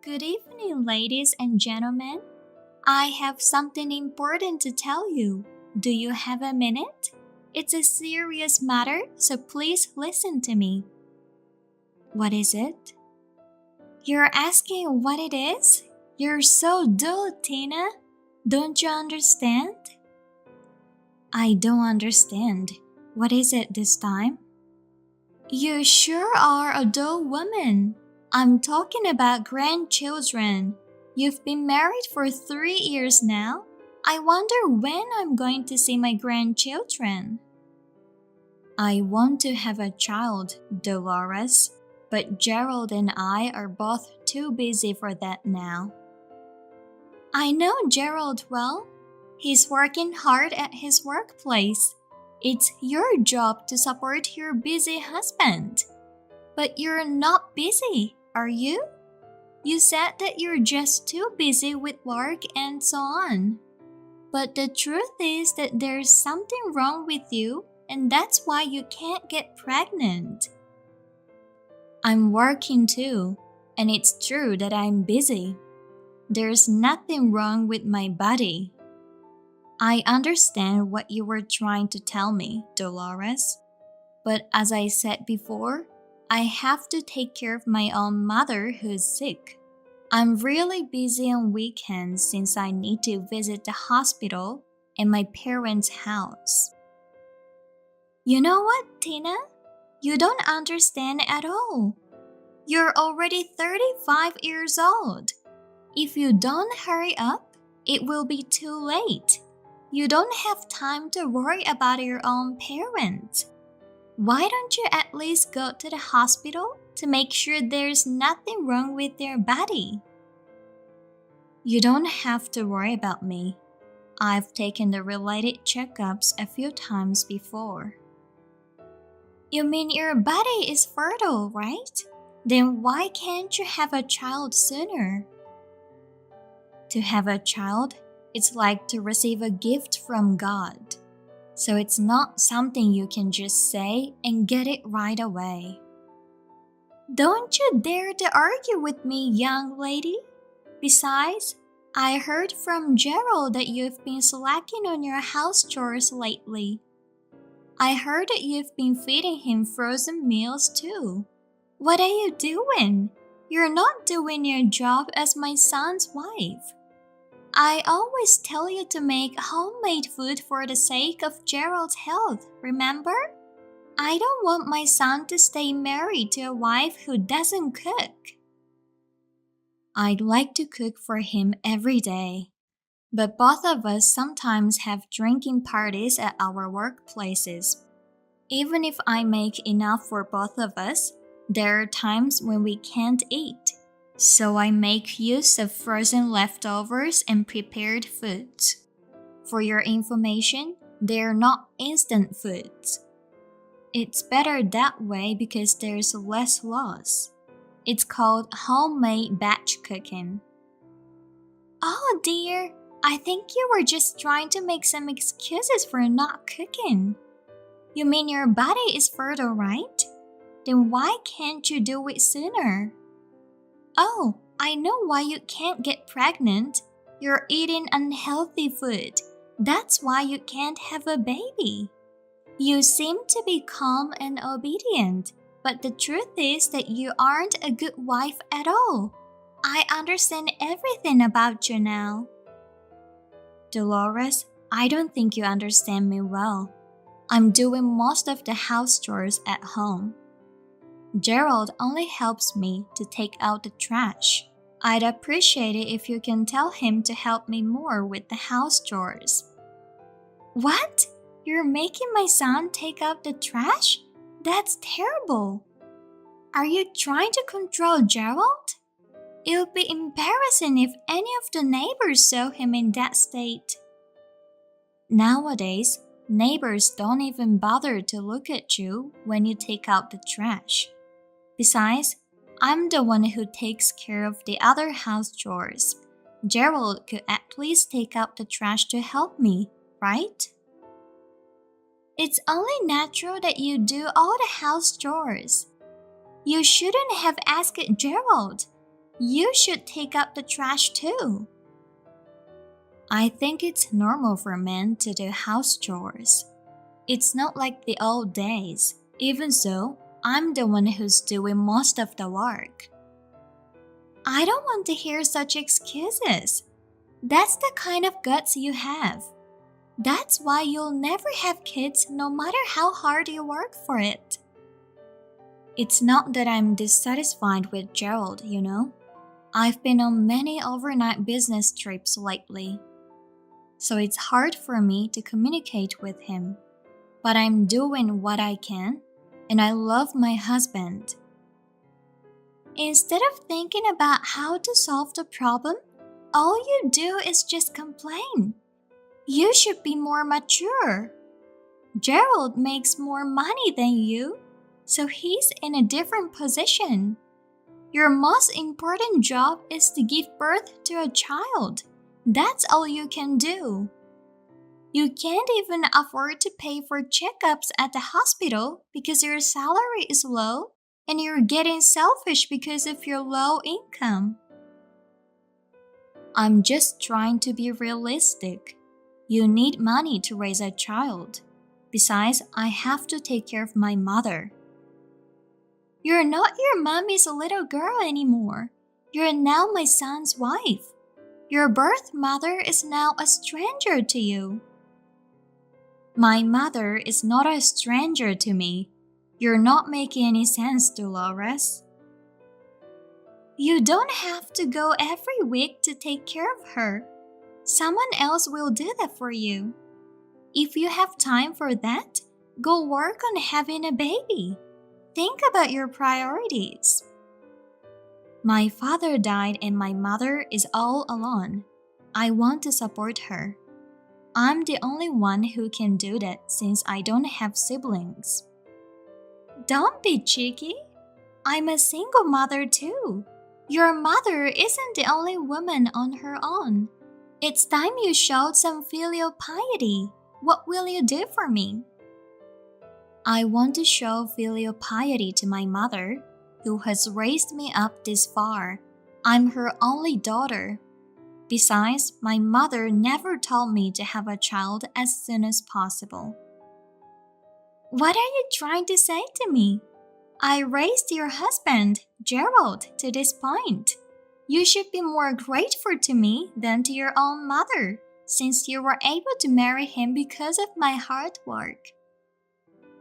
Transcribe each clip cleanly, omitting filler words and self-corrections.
Good evening, ladies and gentlemen. I have something important to tell you. Do you have a minute? It's a serious matter, so please listen to me. What is it? You're asking what it is? You're so dull, Tina. Don't you understand? I don't understand. What is it this time? You sure are a dull woman. I'm talking about grandchildren. You've been married for 3 years now. I wonder when I'm going to see my grandchildren. I want to have a child, Dolores, but Gerald and I are both too busy for that now. I know Gerald well. He's working hard at his workplace. It's your job to support your busy husband. But you're not busy, are you? You said that you're just too busy with work and so on. But the truth is that there's something wrong with you, and that's why you can't get pregnant. I'm working too, and it's true that I'm busy. There's nothing wrong with my body. I understand what you were trying to tell me, Dolores. But as I said before, I have to take care of my own mother who's sick. I'm really busy on weekends since I need to visit the hospital and my parents' house. You know what, Tina? You don't understand at all. You're already 35 years old. If you don't hurry up, it will be too late. You don't have time to worry about your own parents. Why don't you at least go to the hospital to make sure there's nothing wrong with their body? You don't have to worry about me. I've taken the related checkups a few times before. You mean your body is fertile, right? Then why can't you have a child sooner? To have a child, it's like to receive a gift from God. So it's not something you can just say and get it right away. Don't you dare to argue with me, young lady. Besides, I heard from Gerald that you've been slacking on your house chores lately. I heard that you've been feeding him frozen meals too. What are you doing? You're not doing your job as my son's wife. I always tell you to make homemade food for the sake of Gerald's health, remember? I don't want my son to stay married to a wife who doesn't cook. I'd like to cook for him every day, but both of us sometimes have drinking parties at our workplaces. Even if I make enough for both of us, there are times when we can't eat. So I make use of frozen leftovers and prepared foods. For your information, they're not instant foods. It's better that way because there's less loss. It's called homemade batch cooking. Oh dear, I think you were just trying to make some excuses for not cooking. You mean your body is fertile, right? Then why can't you do it sooner? Oh, I know why you can't get pregnant. You're eating unhealthy food. That's why you can't have a baby. You seem to be calm and obedient, but the truth is that you aren't a good wife at all. I understand everything about you now. Dolores, I don't think you understand me well. I'm doing most of the house chores at home. Gerald only helps me to take out the trash. I'd appreciate it if you can tell him to help me more with the house chores. What? You're making my son take out the trash? That's terrible. Are you trying to control Gerald? It would be embarrassing if any of the neighbors saw him in that state. Nowadays, neighbors don't even bother to look at you when you take out the trash. Besides, I'm the one who takes care of the other house chores. Gerald could at least take out the trash to help me, right? It's only natural that you do all the house chores. You shouldn't have asked Gerald. You should take out the trash too. I think it's normal for men to do house chores. It's not like the old days. Even so, I'm the one who's doing most of the work. I don't want to hear such excuses. That's the kind of guts you have. That's why you'll never have kids no matter how hard you work for it. It's not that I'm dissatisfied with Gerald, you know. I've been on many overnight business trips lately, so it's hard for me to communicate with him. But I'm doing what I can, and I love my husband. Instead of thinking about how to solve the problem, all you do is just complain. You should be more mature. Gerald makes more money than you, so he's in a different position. Your most important job is to give birth to a child. That's all you can do. You can't even afford to pay for checkups at the hospital because your salary is low, and you're getting selfish because of your low income. I'm just trying to be realistic. You need money to raise a child. Besides, I have to take care of my mother. You're not your mommy's little girl anymore. You're now my son's wife. Your birth mother is now a stranger to you. My mother is not a stranger to me. You're not making any sense, Dolores. You don't have to go every week to take care of her. Someone else will do that for you. If you have time for that, go work on having a baby. Think about your priorities. My father died and my mother is all alone. I want to support her. I'm the only one who can do that since I don't have siblings. Don't be cheeky. I'm a single mother too. Your mother isn't the only woman on her own. It's time you showed some filial piety. What will you do for me? I want to show filial piety to my mother, who has raised me up this far. I'm her only daughter. Besides, my mother never told me to have a child as soon as possible. What are you trying to say to me? I raised your husband, Gerald, to this point. You should be more grateful to me than to your own mother, since you were able to marry him because of my hard work.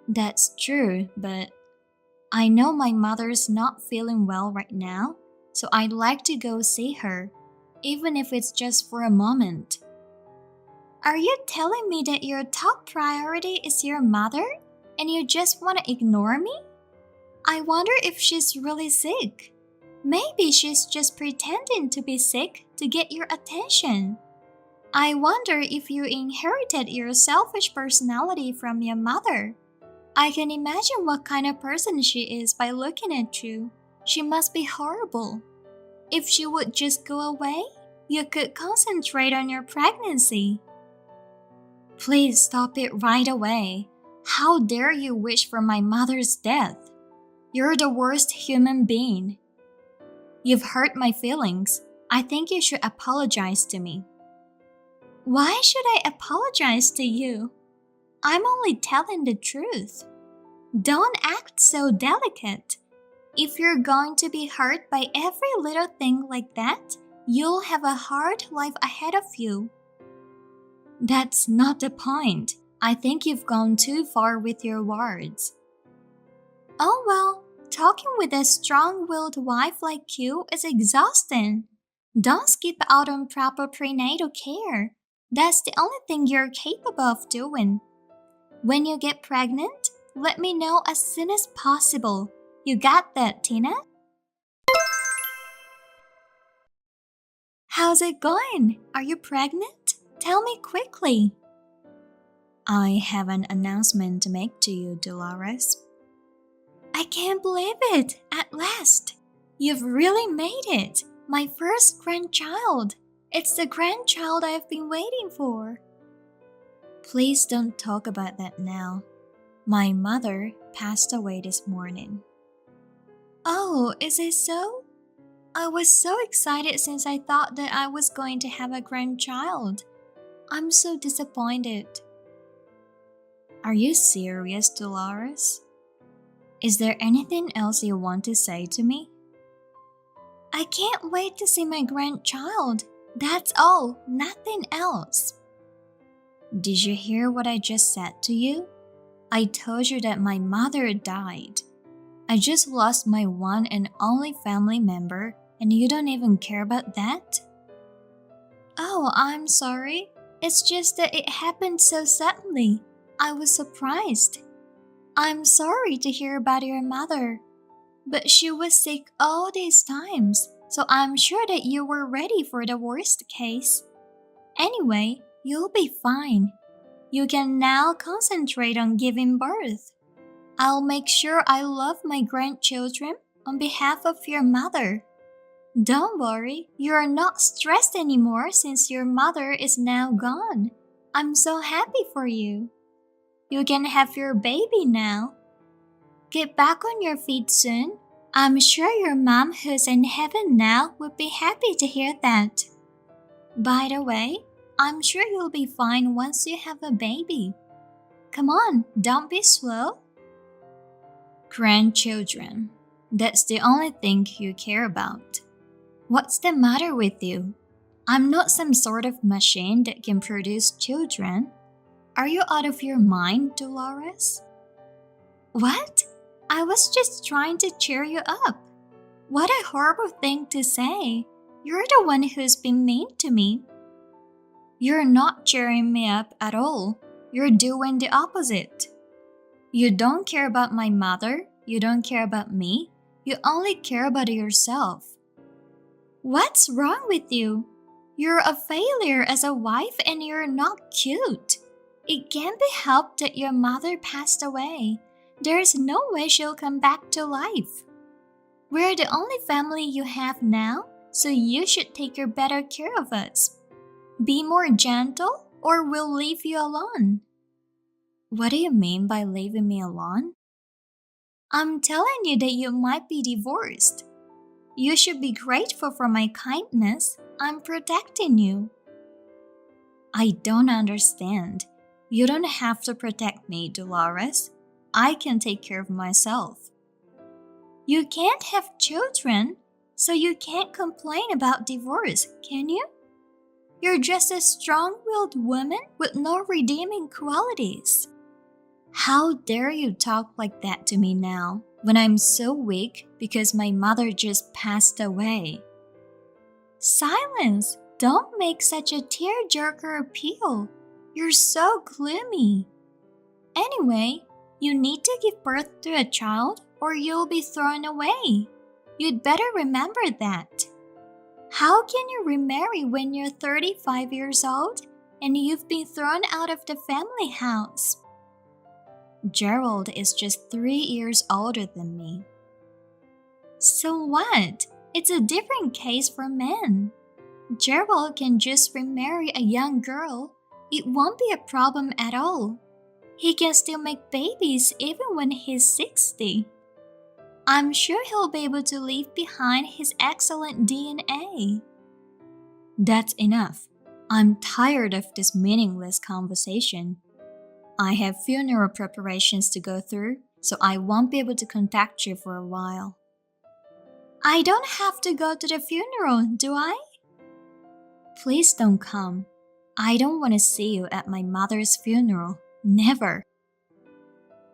That's true, but I know my mother's not feeling well right now, so I'd like to go see her, even if it's just for a moment. Are you telling me that your top priority is your mother and you just want to ignore me? I wonder if she's really sick. Maybe she's just pretending to be sick to get your attention. I wonder if you inherited your selfish personality from your mother. I can imagine what kind of person she is by looking at you. She must be horrible. If she would just go away, you could concentrate on your pregnancy. Please stop it right away. How dare you wish for my mother's death? You're the worst human being. You've hurt my feelings. I think you should apologize to me. Why should I apologize to you? I'm only telling the truth. Don't act so delicate. If you're going to be hurt by every little thing like that, you'll have a hard life ahead of you. That's not the point. I think you've gone too far with your words. Oh well, talking with a strong-willed wife like you is exhausting. Don't skip out on proper prenatal care. That's the only thing you're capable of doing. When you get pregnant, let me know as soon as possible. You got that, Tina? How's it going? Are you pregnant? Tell me quickly. I have an announcement to make to you, Dolores. I can't believe it! At last! You've really made it! My first grandchild! It's the grandchild I've been waiting for. Please don't talk about that now. My mother passed away this morning. Oh, is it so? I was so excited since I thought that I was going to have a grandchild. I'm so disappointed. Are you serious, Dolores? Is there anything else you want to say to me? I can't wait to see my grandchild. That's all, nothing else. Did you hear what I just said to you? I told you that my mother died. I just lost my one and only family member, and you don't even care about that? Oh, I'm sorry. It's just that it happened so suddenly. I was surprised. I'm sorry to hear about your mother. But she was sick all these times, so I'm sure that you were ready for the worst case. Anyway, you'll be fine. You can now concentrate on giving birth. I'll make sure I love my grandchildren on behalf of your mother. Don't worry, you are not stressed anymore since your mother is now gone. I'm so happy for you. You can have your baby now. Get back on your feet soon. I'm sure your mom who's in heaven now would be happy to hear that. By the way, I'm sure you'll be fine once you have a baby. Come on, don't be slow. Grandchildren. That's the only thing you care about. What's the matter with you? I'm not some sort of machine that can produce children. Are you out of your mind, Dolores? What? I was just trying to cheer you up. What a horrible thing to say. You're the one who's been mean to me. You're not cheering me up at all. You're doing the opposite. You don't care about my mother. You don't care about me. You only care about yourself. What's wrong with you? You're a failure as a wife and you're not cute. It can't be helped that your mother passed away. There's no way she'll come back to life. We're the only family you have now, so you should take better care of us. Be more gentle or we'll leave you alone. What do you mean by leaving me alone? I'm telling you that you might be divorced. You should be grateful for my kindness. I'm protecting you. I don't understand. You don't have to protect me, Dolores. I can take care of myself. You can't have children, so you can't complain about divorce, can you? You're just a strong-willed woman with no redeeming qualities. How dare you talk like that to me now, when I'm so weak because my mother just passed away? Silence! Don't make such a tearjerker appeal. You're so gloomy. Anyway, you need to give birth to a child or you'll be thrown away. You'd better remember that. How can you remarry when you're 35 years old and you've been thrown out of the family house? Gerald is just 3 years older than me. So what? It's a different case for men. Gerald can just remarry a young girl. It won't be a problem at all. He can still make babies even when he's 60. I'm sure he'll be able to leave behind his excellent DNA. That's enough. I'm tired of this meaningless conversation. I have funeral preparations to go through, so I won't be able to contact you for a while. I don't have to go to the funeral, do I? Please don't come. I don't want to see you at my mother's funeral. Never.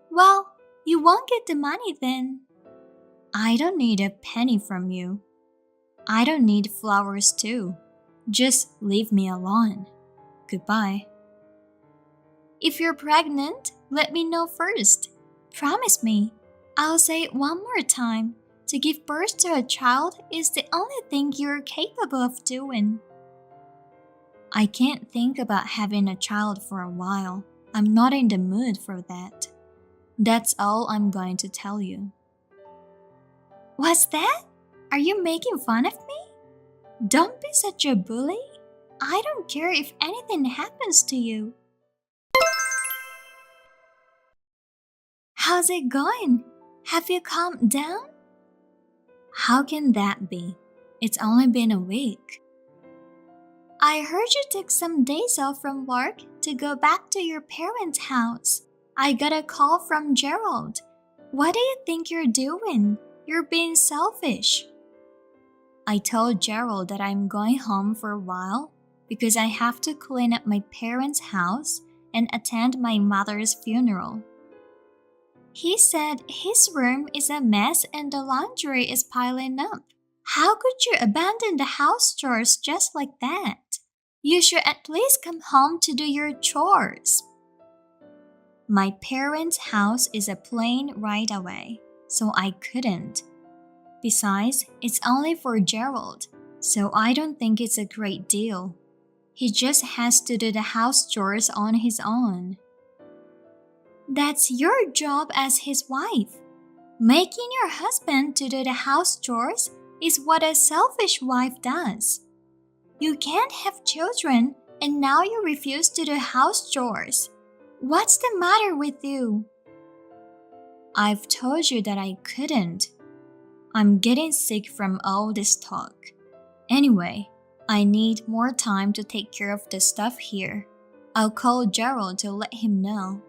Well, you won't get the money then. I don't need a penny from you. I don't need flowers too. Just leave me alone. Goodbye. If you're pregnant, let me know first. Promise me. I'll say it one more time. To give birth to a child is the only thing you're capable of doing. I can't think about having a child for a while. I'm not in the mood for that. That's all I'm going to tell you. What's that? Are you making fun of me? Don't be such a bully. I don't care if anything happens to you. How's it going? Have you calmed down? How can that be? It's only been a week. I heard you took some days off from work to go back to your parents' house. I got a call from Gerald. What do you think you're doing? You're being selfish. I told Gerald that I'm going home for a while because I have to clean up my parents' house and attend my mother's funeral. He said his room is a mess and the laundry is piling up. How could you abandon the house chores just like that? You should at least come home to do your chores. My parents' house is a plane right away, so I couldn't. Besides, it's only for Gerald, so I don't think it's a great deal. He just has to do the house chores on his own. That's your job as his wife. Making your husband to do the house chores is what a selfish wife does. You can't have children and now you refuse to do house chores. What's the matter with you? I've told you that I couldn't. I'm getting sick from all this talk. Anyway, I need more time to take care of the stuff here. I'll call Gerald to let him know.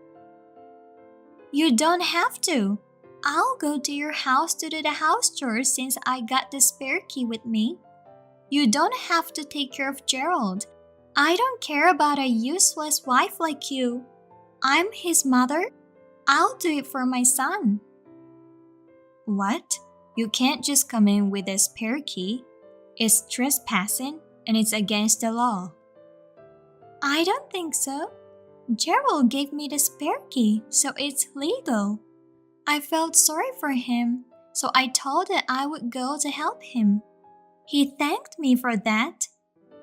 You don't have to. I'll go to your house to do the house chores since I got the spare key with me. You don't have to take care of Gerald. I don't care about a useless wife like you. I'm his mother. I'll do it for my son. What? You can't just come in with a spare key. It's trespassing and it's against the law. I don't think so. Gerald gave me the spare key, so it's legal. I felt sorry for him, so I told that I would go to help him. He thanked me for that.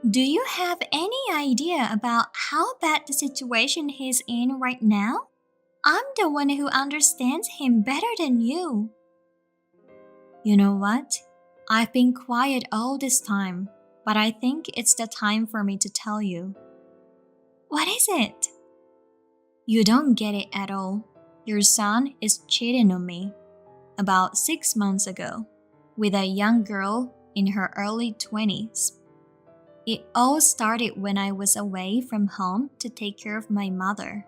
Do you have any idea about how bad the situation he's in right now? I'm the one who understands him better than you. You know what? I've been quiet all this time, but I think it's the time for me to tell you. What is it? You don't get it at all. Your son is cheating on me. About 6 months ago, with a young girl in her early 20s. It all started when I was away from home to take care of my mother.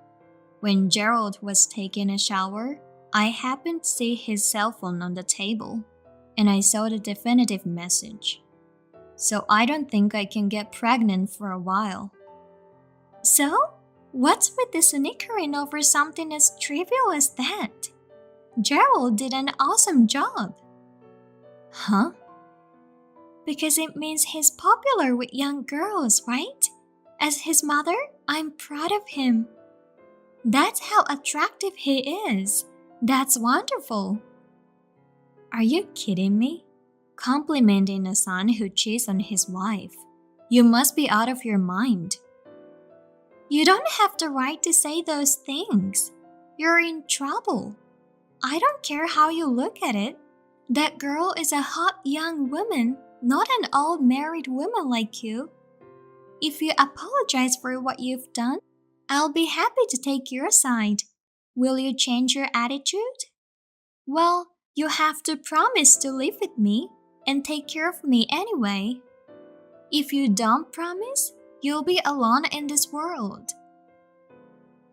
When Gerald was taking a shower, I happened to see his cell phone on the table, and I saw the definitive message. So I don't think I can get pregnant for a while. So? What's with the snickering over something as trivial as that? Gerald did an awesome job. Huh? Because it means he's popular with young girls, right? As his mother, I'm proud of him. That's how attractive he is. That's wonderful. Are you kidding me? Complimenting a son who cheats on his wife. You must be out of your mind. You don't have the right to say those things. You're in trouble. I don't care how you look at it. That girl is a hot young woman, not an old married woman like you. If you apologize for what you've done, I'll be happy to take your side. Will you change your attitude? Well, you have to promise to live with me and take care of me anyway. If you don't promise, you'll be alone in this world.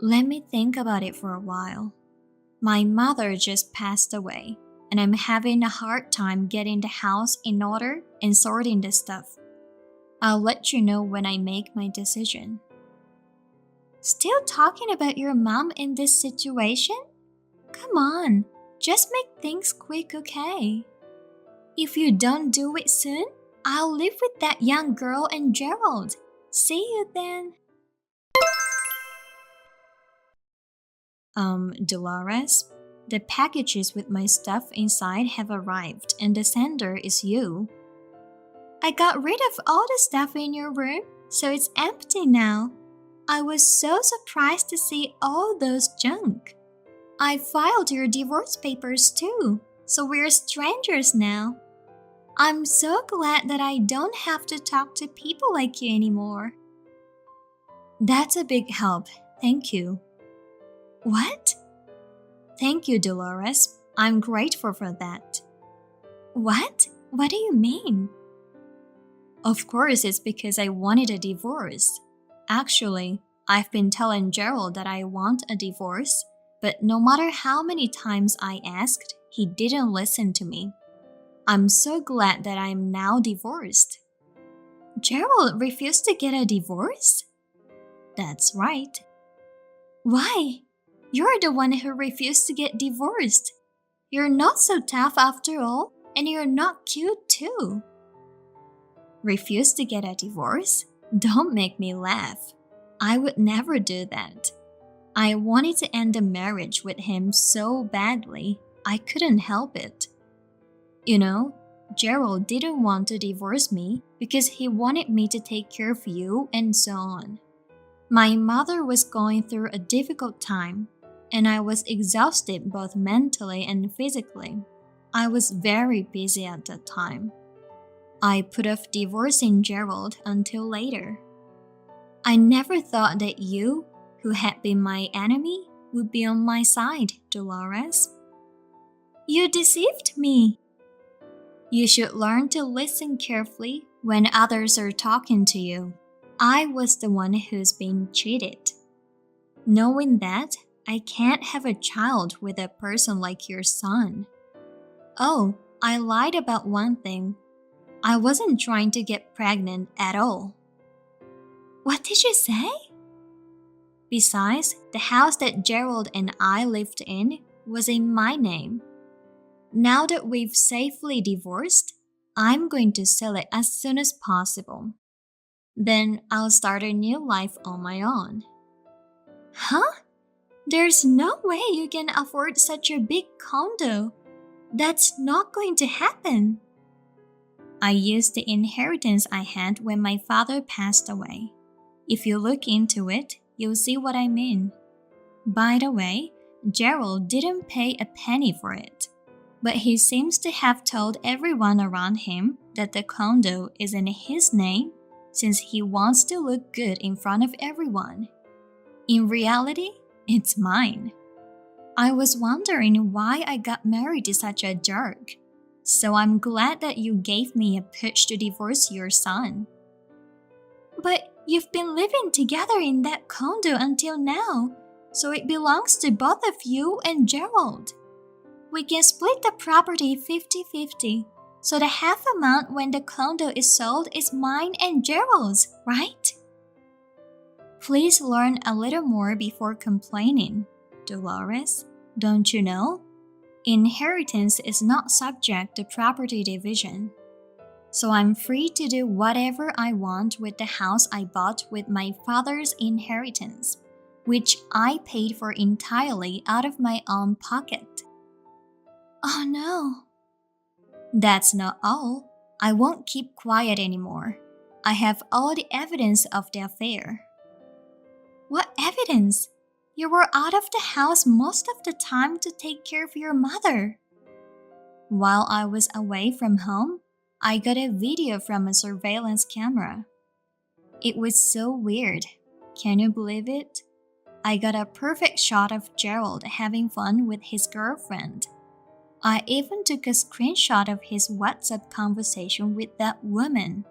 Let me think about it for a while. My mother just passed away, and I'm having a hard time getting the house in order and sorting the stuff. I'll let you know when I make my decision. Still talking about your mom in this situation? Come on, just make things quick, okay? If you don't do it soon, I'll live with that young girl and Gerald. See you then. Dolores, the packages with my stuff inside have arrived and the sender is you. I got rid of all the stuff in your room, so it's empty now. I was so surprised to see all those junk. I filed your divorce papers too, so we're strangers now. I'm so glad that I don't have to talk to people like you anymore. That's a big help, thank you. What? Thank you, Dolores. I'm grateful for that. What? What do you mean? Of course, it's because I wanted a divorce. Actually, I've been telling Gerald that I want a divorce, but no matter how many times I asked, he didn't listen to me. I'm so glad that I'm now divorced. Gerald refused to get a divorce? That's right. Why? You're the one who refused to get divorced. You're not so tough after all, and you're not cute too. Refuse to get a divorce? Don't make me laugh. I would never do that. I wanted to end the marriage with him so badly, I couldn't help it. You know, Gerald didn't want to divorce me because he wanted me to take care of you and so on. My mother was going through a difficult time, and I was exhausted both mentally and physically. I was very busy at that time. I put off divorcing Gerald until later. I never thought that you, who had been my enemy, would be on my side, Dolores. You deceived me. You should learn to listen carefully when others are talking to you. I was the one who's been cheated. Knowing that, I can't have a child with a person like your son. Oh, I lied about one thing. I wasn't trying to get pregnant at all. What did you say? Besides, the house that Gerald and I lived in was in my name. Now that we've safely divorced, I'm going to sell it as soon as possible. Then I'll start a new life on my own. Huh? There's no way you can afford such a big condo. That's not going to happen. I used the inheritance I had when my father passed away. If you look into it, you'll see what I mean. By the way, Gerald didn't pay a penny for it, but he seems to have told everyone around him that the condo is in his name since he wants to look good in front of everyone. In reality, it's mine. I was wondering why I got married to such a jerk. So I'm glad that you gave me a push to divorce your son. But you've been living together in that condo until now, so it belongs to both of you and Gerald. We can split the property 50-50, so the half amount when the condo is sold is mine and Gerald's, right? Please learn a little more before complaining, Dolores. Don't you know? Inheritance is not subject to property division. So I'm free to do whatever I want with the house I bought with my father's inheritance, which I paid for entirely out of my own pocket. Oh no. That's not all. I won't keep quiet anymore. I have all the evidence of the affair. What evidence? You were out of the house most of the time to take care of your mother. While I was away from home, I got a video from a surveillance camera. It was so weird. Can you believe it? I got a perfect shot of Gerald having fun with his girlfriend. I even took a screenshot of his WhatsApp conversation with that woman.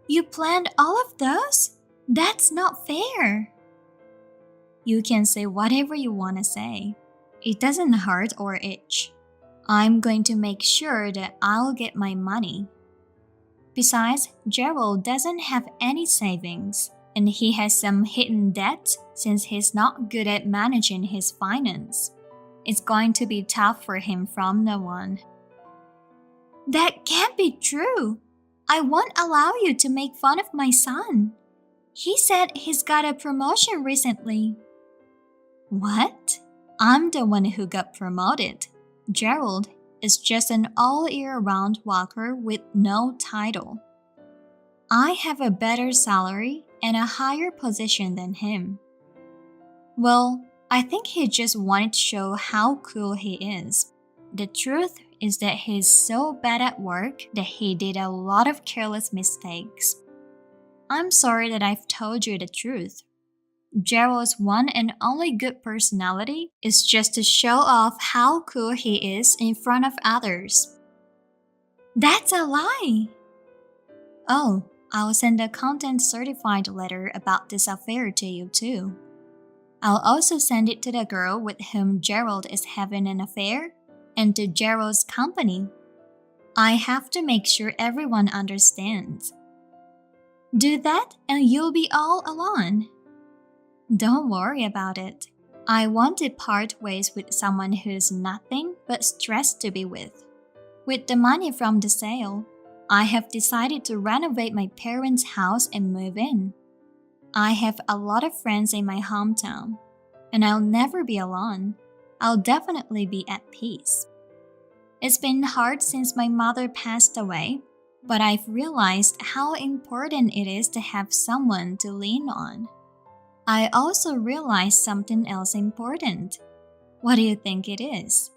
You planned all of those? That's not fair. You can say whatever you want to say. It doesn't hurt or itch. I'm going to make sure that I'll get my money. Besides, Gerald doesn't have any savings, and he has some hidden debt since he's not good at managing his finance. It's going to be tough for him from now on. That can't be true. I won't allow you to make fun of my son. He said he's got a promotion recently. What? I'm the one who got promoted. Gerald is just an all-year-round walker with no title. I have a better salary and a higher position than him. Well, I think he just wanted to show how cool he is. The truth is that he's so bad at work that he did a lot of careless mistakes. I'm sorry that I've told you the truth. Gerald's one and only good personality is just to show off how cool he is in front of others. That's a lie! Oh, I'll send a content-certified letter about this affair to you too. I'll also send it to the girl with whom Gerald is having an affair and to Gerald's company. I have to make sure everyone understands. Do that and you'll be all alone. Don't worry about it. I want to part ways with someone who's nothing but stress to be with. With the money from the sale, I have decided to renovate my parents' house and move in. I have a lot of friends in my hometown, and I'll never be alone. I'll definitely be at peace. It's been hard since my mother passed away, but I've realized how important it is to have someone to lean on. I also realized something else important. What do you think it is?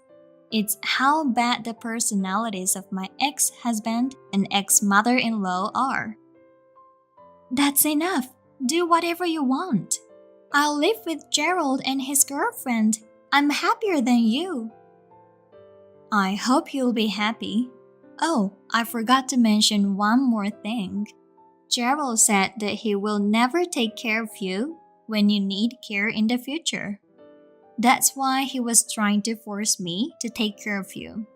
It's how bad the personalities of my ex-husband and ex-mother-in-law are. That's enough. Do whatever you want. I'll live with Gerald and his girlfriend. I'm happier than you. I hope you'll be happy. Oh, I forgot to mention one more thing. Gerald said that he will never take care of you when you need care in the future. That's why he was trying to force me to take care of you.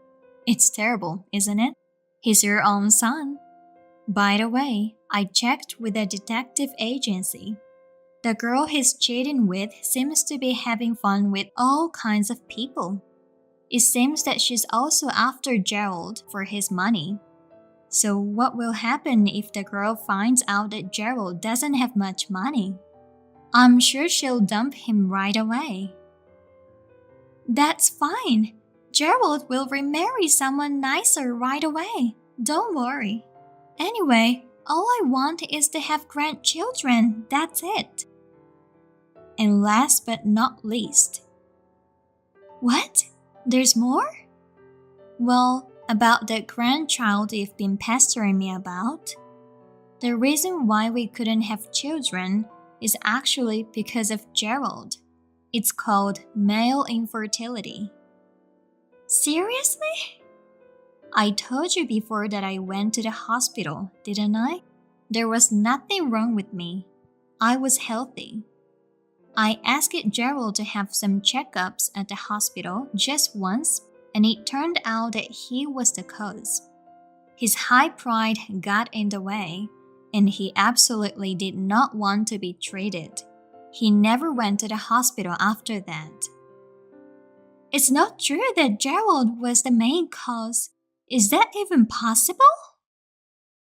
It's terrible, isn't it? He's your own son. By the way, I checked with a detective agency. The girl he's cheating with seems to be having fun with all kinds of people. It seems that she's also after Gerald for his money. So what will happen if the girl finds out that Gerald doesn't have much money? I'm sure she'll dump him right away. That's fine. Gerald will remarry someone nicer right away. Don't worry. Anyway, all I want is to have grandchildren. That's it. And last but not least. What? There's more? Well, about that grandchild you've been pestering me about. The reason why we couldn't have children is actually because of Gerald. It's called male infertility. Seriously? I told you before that I went to the hospital, didn't I? There was nothing wrong with me. I was healthy. I asked Gerald to have some checkups at the hospital just once, and it turned out that he was the cause. His high pride got in the way, and he absolutely did not want to be treated. He never went to the hospital after that. It's not true that Gerald was the main cause. Is that even possible?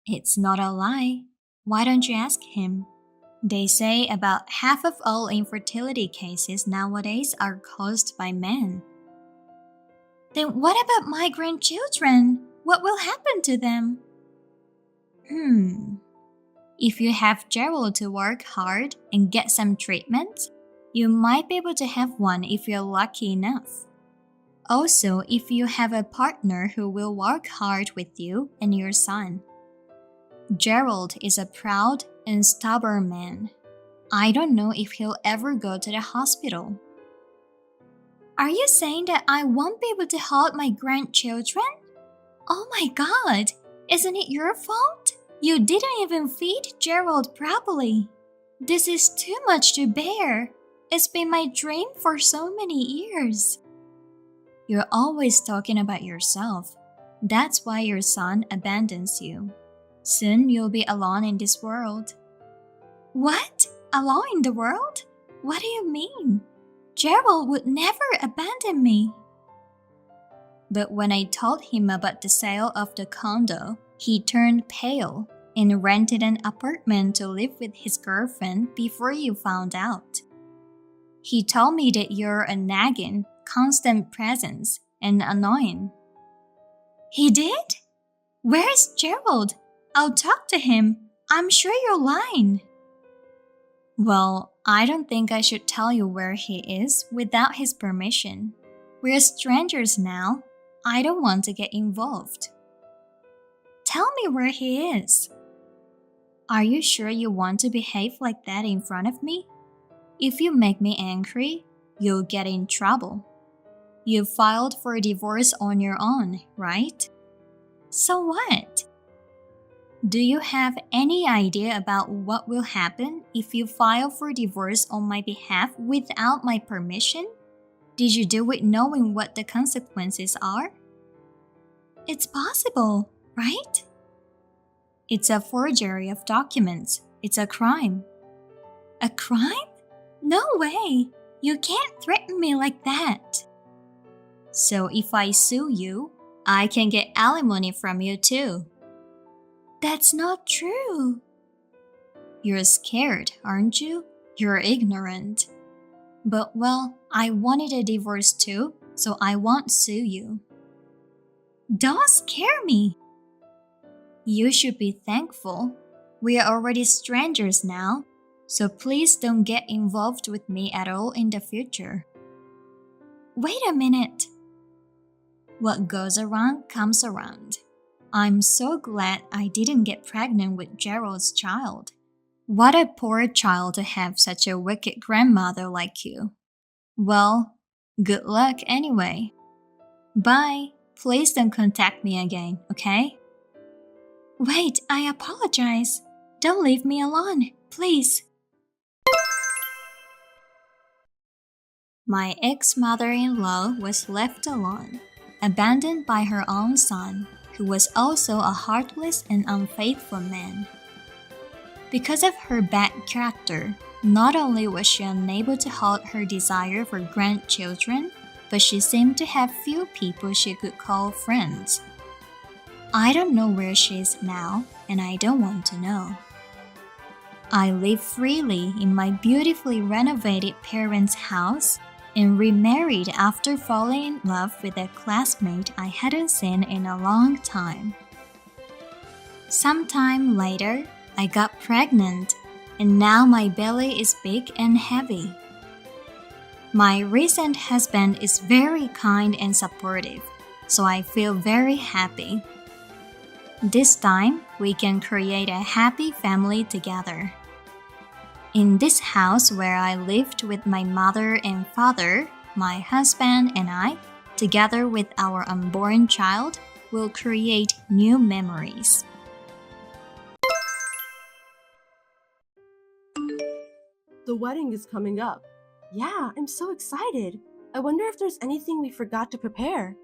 It's not a lie. Why don't you ask him? They say about half of all infertility cases nowadays are caused by men. Then what about my grandchildren? What will happen to them? If you have Gerald to work hard and get some treatment, you might be able to have one if you're lucky enough. Also, if you have a partner who will work hard with you and your son. Gerald is a proud and stubborn man. I don't know if he'll ever go to the hospital. Are you saying that I won't be able to hold my grandchildren? Oh my God! Isn't it your fault? You didn't even feed Gerald properly. This is too much to bear. It's been my dream for so many years. You're always talking about yourself. That's why your son abandons you. Soon you'll be alone in this world. What? Alone in the world? What do you mean? Gerald would never abandon me. But when I told him about the sale of the condo, he turned pale and rented an apartment to live with his girlfriend before you found out. He told me that you're a nagging, constant presence and annoying. He did? Where's Gerald? I'll talk to him. I'm sure you're lying. Well, I don't think I should tell you where he is without his permission. We're strangers now. I don't want to get involved. Tell me where he is. Are you sure you want to behave like that in front of me? If you make me angry, you'll get in trouble. You filed for a divorce on your own, right? So what? Do you have any idea about what will happen if you file for divorce on my behalf without my permission? Did you do it knowing what the consequences are? It's possible, right? It's a forgery of documents. It's a crime. A crime? No way! You can't threaten me like that. So if I sue you, I can get alimony from you too. That's not true. You're scared, aren't you? You're ignorant. But well, I wanted a divorce too, so I won't sue you. Don't scare me. You should be thankful. We are already strangers now, so please don't get involved with me at all in the future. Wait a minute. What goes around comes around. I'm so glad I didn't get pregnant with Gerald's child. What a poor child to have such a wicked grandmother like you. Well, good luck anyway. Bye. Please don't contact me again, okay? Wait, I apologize. Don't leave me alone, please. My ex-mother-in-law was left alone, abandoned by her own son, who was also a heartless and unfaithful man. Because of her bad character, not only was she unable to hold her desire for grandchildren, but she seemed to have few people she could call friends. I don't know where she is now, and I don't want to know. I live freely in my beautifully renovated parents' house and remarried after falling in love with a classmate I hadn't seen in a long time. Sometime later, I got pregnant, and now my belly is big and heavy. My recent husband is very kind and supportive, so I feel very happy. This time, we can create a happy family together. In this house where I lived with my mother and father, my husband and I, together with our unborn child, will create new memories. The wedding is coming up. Yeah, I'm so excited. I wonder if there's anything we forgot to prepare.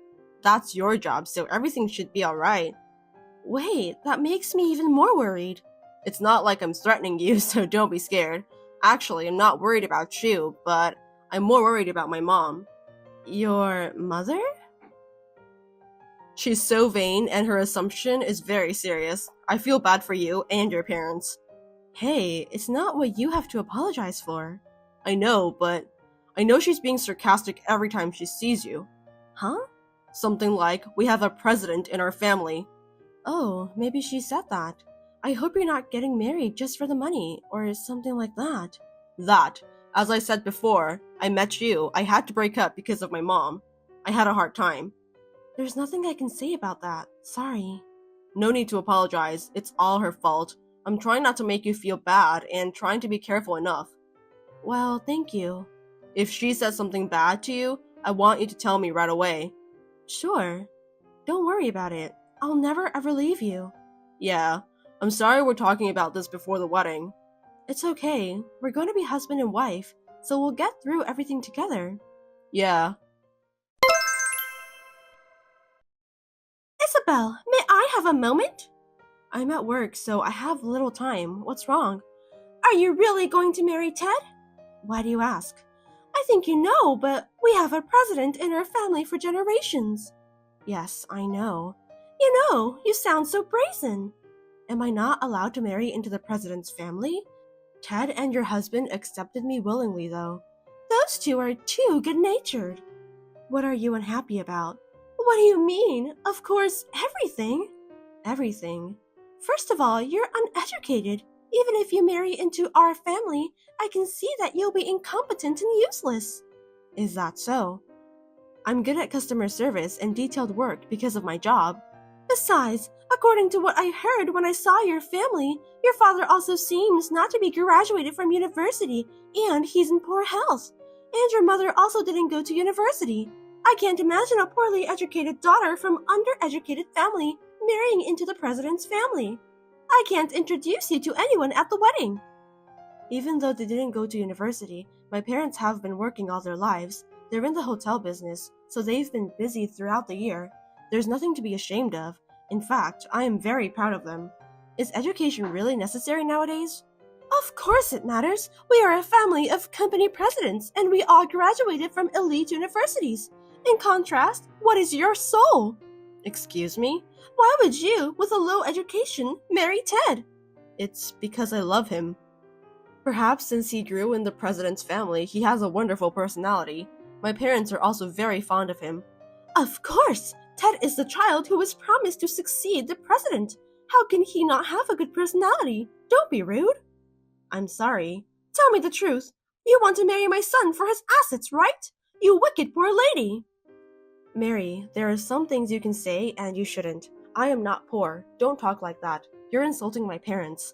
That's your job, so everything should be alright. Wait, that makes me even more worried. It's not like I'm threatening you, so don't be scared. Actually, I'm not worried about you, but I'm more worried about my mom. Your mother? She's so vain, and her assumption is very serious. I feel bad for you and your parents. Hey, it's not what you have to apologize for. I know, but I know she's being sarcastic every time she sees you. Huh? Something like, we have a president in our family. Oh, maybe she said that. I hope you're not getting married just for the money, or something like that. That. As I said before, I met you. I had to break up because of my mom. I had a hard time. There's nothing I can say about that. Sorry. No need to apologize. It's all her fault. I'm trying not to make you feel bad and trying to be careful enough. Well, thank you. If she says something bad to you, I want you to tell me right away. Sure. Don't worry about it. I'll never ever leave you. Yeah. I'm sorry we're talking about this before the wedding. It's okay. We're going to be husband and wife, so we'll get through everything together. Yeah. Isabel, may I have a moment? I'm at work, so I have little time. What's wrong? Are you really going to marry Ted? Why do you ask? I think you know, but we have a president in our family for generations. Yes, I know. You sound so brazen. Am I not allowed to marry into the president's family? Ted and your husband accepted me willingly, though. Those two are too good-natured. What are you unhappy about? What do you mean? Of course, everything. Everything. First of all, you're uneducated. Even if you marry into our family, I can see that you'll be incompetent and useless. Is that so? I'm good at customer service and detailed work because of my job. Besides, according to what I heard when I saw your family, your father also seems not to be graduated from university, and he's in poor health. And your mother also didn't go to university. I can't imagine a poorly educated daughter from undereducated family marrying into the president's family. I can't introduce you to anyone at the wedding. Even though they didn't go to university, my parents have been working all their lives. They're in the hotel business, so they've been busy throughout the year. There's nothing to be ashamed of. In fact, I am very proud of them. Is education really necessary nowadays? Of course it matters. We are a family of company presidents, and we all graduated from elite universities. In contrast, what is your soul? Excuse me? Why would you, with a low education, marry Ted? It's because I love him. Perhaps since he grew in the president's family, he has a wonderful personality. My parents are also very fond of him. Of course! Ted is the child who was promised to succeed the president. How can he not have a good personality? Don't be rude. I'm sorry. Tell me the truth. You want to marry my son for his assets, right? You wicked poor lady. Mary, there are some things you can say and you shouldn't. I am not poor. Don't talk like that. You're insulting my parents.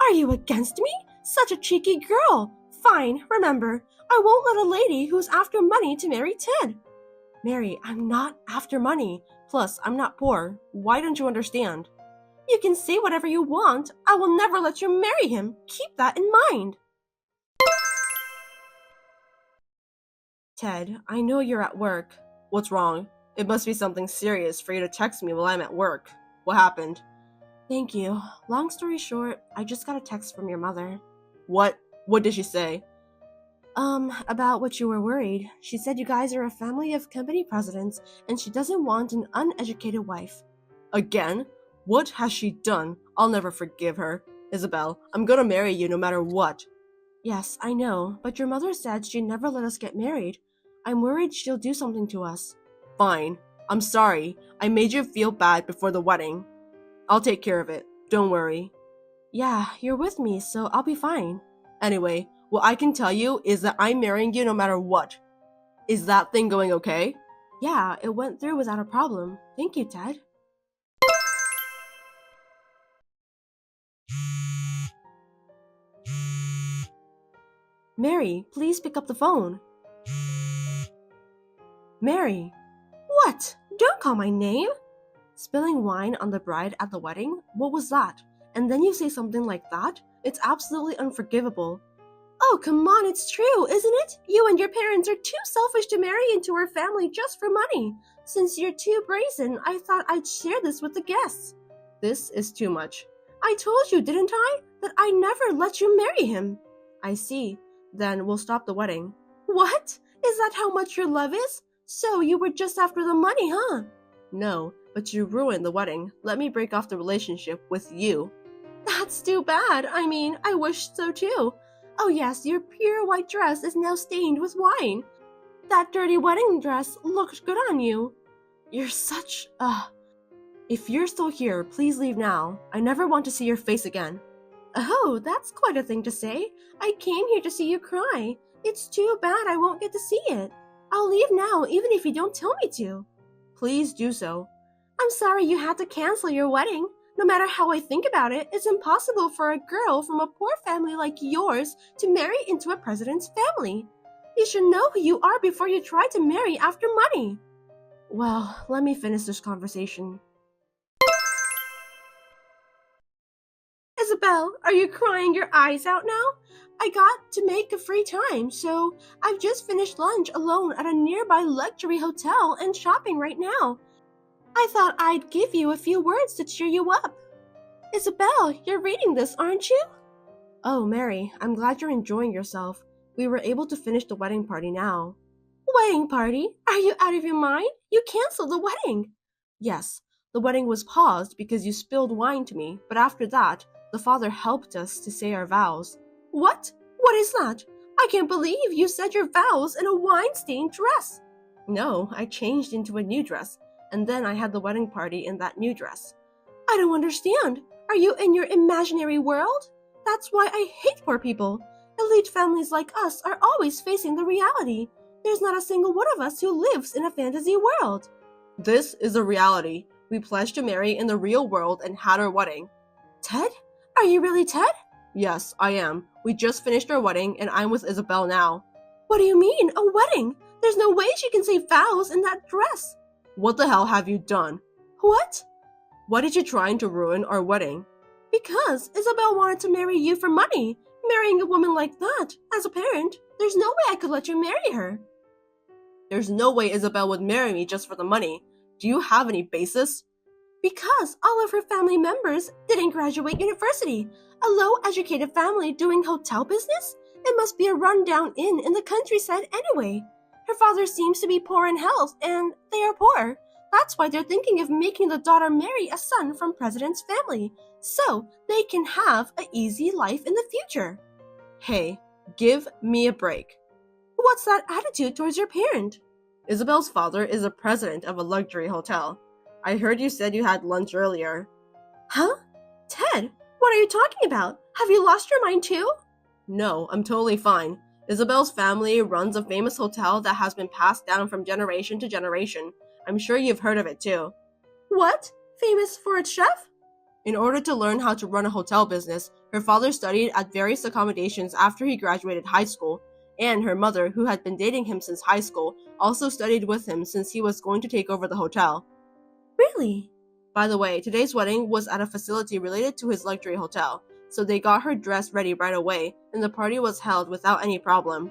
Are you against me? Such a cheeky girl. Fine, remember, I won't let a lady who's after money to marry Ted. Mary, I'm not after money. Plus, I'm not poor. Why don't you understand? You can say whatever you want. I will never let you marry him. Keep that in mind. Ted, I know you're at work. What's wrong? It must be something serious for you to text me while I'm at work. What happened? Thank you. Long story short, I just got a text from your mother. What? What did she say? About what you were worried. She said you guys are a family of company presidents and she doesn't want an uneducated wife. Again? What has she done? I'll never forgive her. Isabel, I'm gonna marry you no matter what. Yes, I know, but your mother said she'd never let us get married. I'm worried she'll do something to us. Fine. I'm sorry. I made you feel bad before the wedding. I'll take care of it. Don't worry. Yeah, you're with me, so I'll be fine. Anyway, what I can tell you is that I'm marrying you no matter what. Is that thing going okay? Yeah, it went through without a problem. Thank you, Ted. Mary, please pick up the phone. Mary. What? Don't call my name. Spilling wine on the bride at the wedding? What was that? And then you say something like that? It's absolutely unforgivable. Oh, come on, it's true, isn't it? You and your parents are too selfish to marry into our family just for money. Since you're too brazen, I thought I'd share this with the guests. This is too much. I told you, didn't I, that I never let you marry him? I see. Then we'll stop the wedding. What? Is that how much your love is? So you were just after the money, huh? No, but you ruined the wedding. Let me break off the relationship with you. That's too bad. I mean, I wish so too. Oh yes, your pure white dress is now stained with wine. That dirty wedding dress looked good on you. You're such a... If you're still here, please leave now. I never want to see your face again. Oh, that's quite a thing to say. I came here to see you cry. It's too bad I won't get to see it. I'll leave now, even if you don't tell me to. Please do so. I'm sorry you had to cancel your wedding. No matter how I think about it, it's impossible for a girl from a poor family like yours to marry into a president's family. You should know who you are before you try to marry after money. Well, let me finish this conversation. Isabel, are you crying your eyes out now? I got to make a free time, so I've just finished lunch alone at a nearby luxury hotel and shopping right now. I thought I'd give you a few words to cheer you up. Isabel, you're reading this, aren't you? Oh, Mary, I'm glad you're enjoying yourself. We were able to finish the wedding party now. Wedding party? Are you out of your mind? You canceled the wedding. Yes, the wedding was paused because you spilled wine to me, but after that, the father helped us to say our vows. What? What is that? I can't believe you said your vows in a wine-stained dress. No, I changed into a new dress, and then I had the wedding party in that new dress. I don't understand. Are you in your imaginary world? That's why I hate poor people. Elite families like us are always facing the reality. There's not a single one of us who lives in a fantasy world. This is a reality. We pledged to marry in the real world and had our wedding. Ted? Are you really Ted? Yes, I am. We just finished our wedding and I'm with Isabel now. What do you mean, a wedding? There's no way she can say vows in that dress. What the hell have you done? What? Why did you try to ruin our wedding? Because Isabel wanted to marry you for money. Marrying a woman like that, as a parent, there's no way I could let you marry her. There's no way Isabel would marry me just for the money. Do you have any basis? Because all of her family members didn't graduate university. A low-educated family doing hotel business? It must be a run-down inn in the countryside anyway. Her father seems to be poor in health, and they are poor. That's why they're thinking of making the daughter marry a son from president's family, so they can have an easy life in the future. Hey, give me a break. What's that attitude towards your parent? Isabel's father is the president of a luxury hotel. I heard you said you had lunch earlier. Huh? Ted, what are you talking about? Have you lost your mind too? No, I'm totally fine. Isabel's family runs a famous hotel that has been passed down from generation to generation. I'm sure you've heard of it too. What? Famous for its chef? In order to learn how to run a hotel business, her father studied at various accommodations after he graduated high school, and her mother, who had been dating him since high school, also studied with him since he was going to take over the hotel. Really? By the way, today's wedding was at a facility related to his luxury hotel, so they got her dress ready right away, and the party was held without any problem.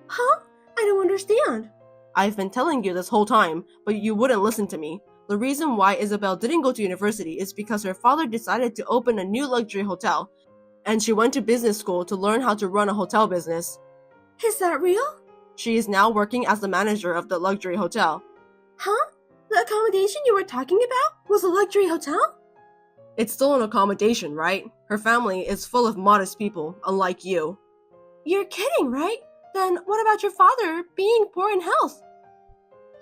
Huh? I don't understand. I've been telling you this whole time, but you wouldn't listen to me. The reason why Isabel didn't go to university is because her father decided to open a new luxury hotel, and she went to business school to learn how to run a hotel business. Is that real? She is now working as the manager of the luxury hotel. Huh? The accommodation you were talking about was a luxury hotel? It's still an accommodation, right? Her family is full of modest people, unlike you. You're kidding, right? Then what about your father being poor in health?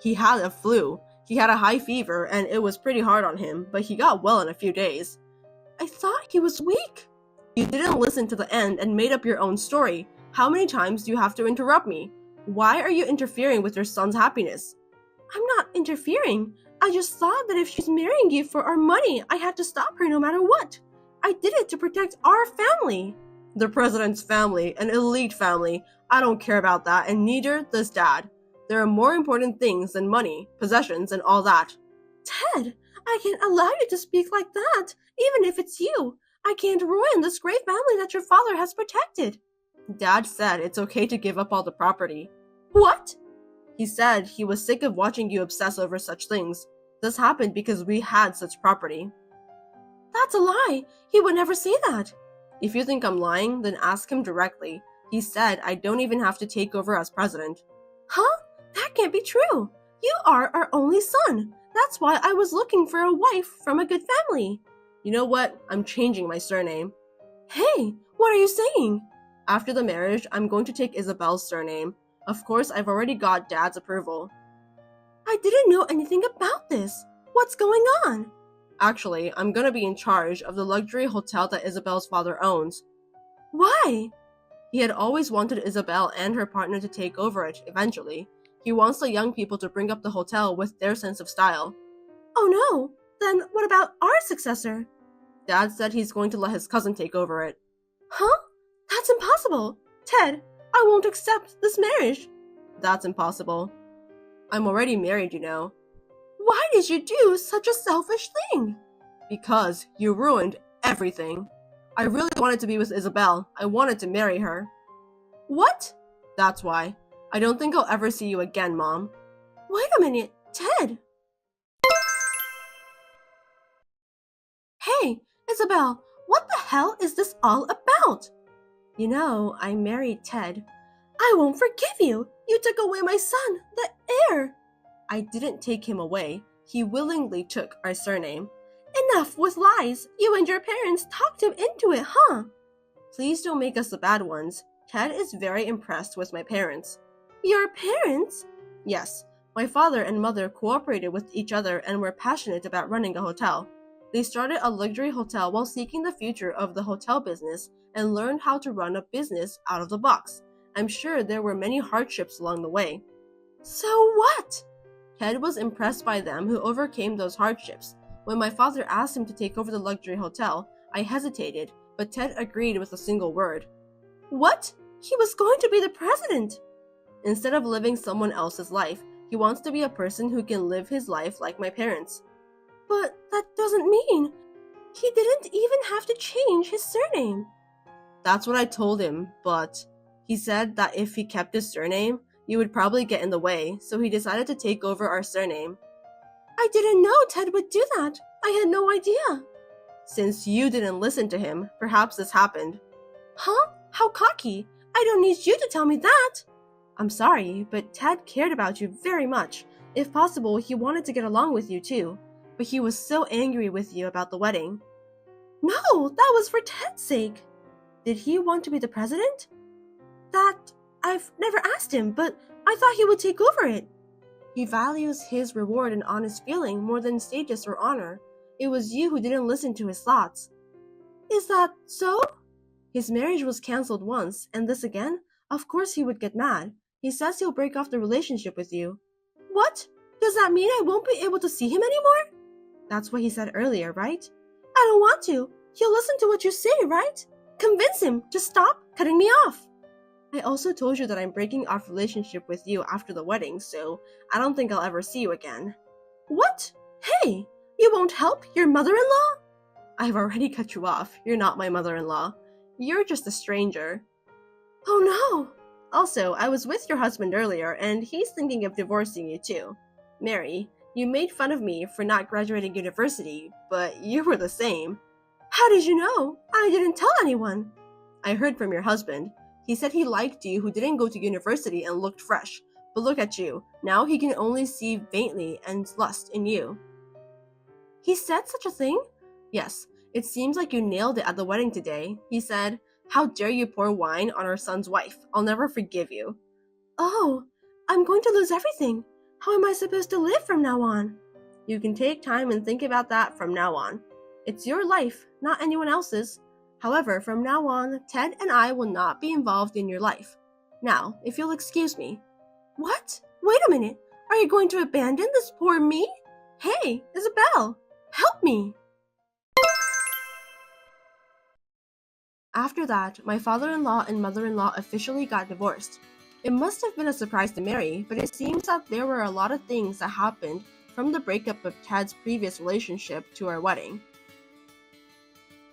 He had a flu. He had a high fever, and it was pretty hard on him, but he got well in a few days. I thought he was weak. You didn't listen to the end and made up your own story. How many times do you have to interrupt me? Why are you interfering with your son's happiness? I'm not interfering. I just thought that if she's marrying you for our money, I had to stop her no matter what. I did it to protect our family. The president's family, an elite family. I don't care about that, and neither does Dad. There are more important things than money, possessions, and all that. Ted, I can't allow you to speak like that, even if it's you. I can't ruin this great family that your father has protected. Dad said it's okay to give up all the property. What? He said he was sick of watching you obsess over such things. This happened because we had such property. That's a lie. He would never say that. If you think I'm lying, then ask him directly. He said I don't even have to take over as president. Huh? That can't be true. You are our only son. That's why I was looking for a wife from a good family. You know what? I'm changing my surname. Hey, what are you saying? After the marriage, I'm going to take Isabel's surname. Of course, I've already got Dad's approval. I didn't know anything about this. What's going on? Actually, I'm gonna be in charge of the luxury hotel that Isabel's father owns. Why? He had always wanted Isabel and her partner to take over it eventually. He wants the young people to bring up the hotel with their sense of style. Oh no! Then what about our successor? Dad said he's going to let his cousin take over it. Huh? That's impossible! Ted, I won't accept this marriage. That's impossible. I'm already married, you know. Why did you do such a selfish thing? Because you ruined everything. I really wanted to be with Isabel. I wanted to marry her. What? That's why. I don't think I'll ever see you again, Mom. Wait a minute, Ted. Hey, Isabel, what the hell is this all about? You know, I married Ted. I won't forgive you. You took away my son, the heir. I didn't take him away. He willingly took our surname. Enough with lies. You and your parents talked him into it, huh? Please don't make us the bad ones. Ted is very impressed with my parents. Your parents? Yes. My father and mother cooperated with each other and were passionate about running a hotel. They started a luxury hotel while seeking the future of the hotel business and learned how to run a business out of the box. I'm sure there were many hardships along the way. So what? Ted was impressed by them who overcame those hardships. When my father asked him to take over the luxury hotel, I hesitated, but Ted agreed with a single word. What? He was going to be the president! Instead of living someone else's life, he wants to be a person who can live his life like my parents. But that doesn't mean... He didn't even have to change his surname. That's what I told him, but he said that if he kept his surname, you would probably get in the way, so he decided to take over our surname. I didn't know Ted would do that. I had no idea. Since you didn't listen to him, perhaps this happened. Huh? How cocky. I don't need you to tell me that. I'm sorry, but Ted cared about you very much. If possible, he wanted to get along with you too. But he was so angry with you about the wedding. No, that was for Ted's sake. Did he want to be the president? That I've never asked him, but I thought he would take over it. He values his reward and honest feeling more than status or honor. It was you who didn't listen to his thoughts. Is that so? His marriage was cancelled once, and this again? Of course he would get mad. He says he'll break off the relationship with you. What? Does that mean I won't be able to see him anymore? That's what he said earlier, right? I don't want to. He'll listen to what you say, right? Convince him to stop cutting me off. I also told you that I'm breaking off relationship with you after the wedding, so I don't think I'll ever see you again. What? Hey, you won't help your mother-in-law? I've already cut you off. You're not my mother-in-law. You're just a stranger. Oh no! Also, I was with your husband earlier, and he's thinking of divorcing you too. Mary, you made fun of me for not graduating university, but you were the same. How did you know? I didn't tell anyone. I heard from your husband. He said he liked you who didn't go to university and looked fresh. But look at you. Now he can only see faintly and lust in you. He said such a thing? Yes. It seems like you nailed it at the wedding today. He said, "How dare you pour wine on our son's wife? I'll never forgive you." Oh, I'm going to lose everything. How am I supposed to live from now on? You can take time and think about that from now on. It's your life, not anyone else's. However, from now on, Ted and I will not be involved in your life. Now, if you'll excuse me. What? Wait a minute. Are you going to abandon this poor me? Hey, Isabel, help me. After that, my father-in-law and mother-in-law officially got divorced. It must have been a surprise to Mary, but it seems that there were a lot of things that happened from the breakup of Ted's previous relationship to our wedding.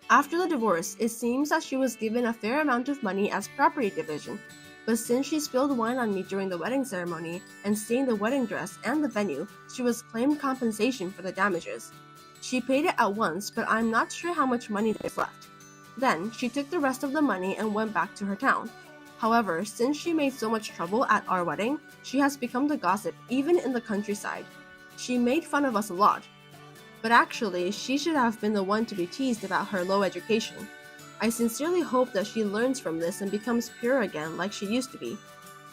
After the divorce, it seems that she was given a fair amount of money as property division, but since she spilled wine on me during the wedding ceremony and stained the wedding dress and the venue, she was claimed compensation for the damages. She paid it at once, but I'm not sure how much money there's left. Then, she took the rest of the money and went back to her town. However, since she made so much trouble at our wedding, she has become the gossip even in the countryside. She made fun of us a lot. But actually, she should have been the one to be teased about her low education. I sincerely hope that she learns from this and becomes pure again like she used to be.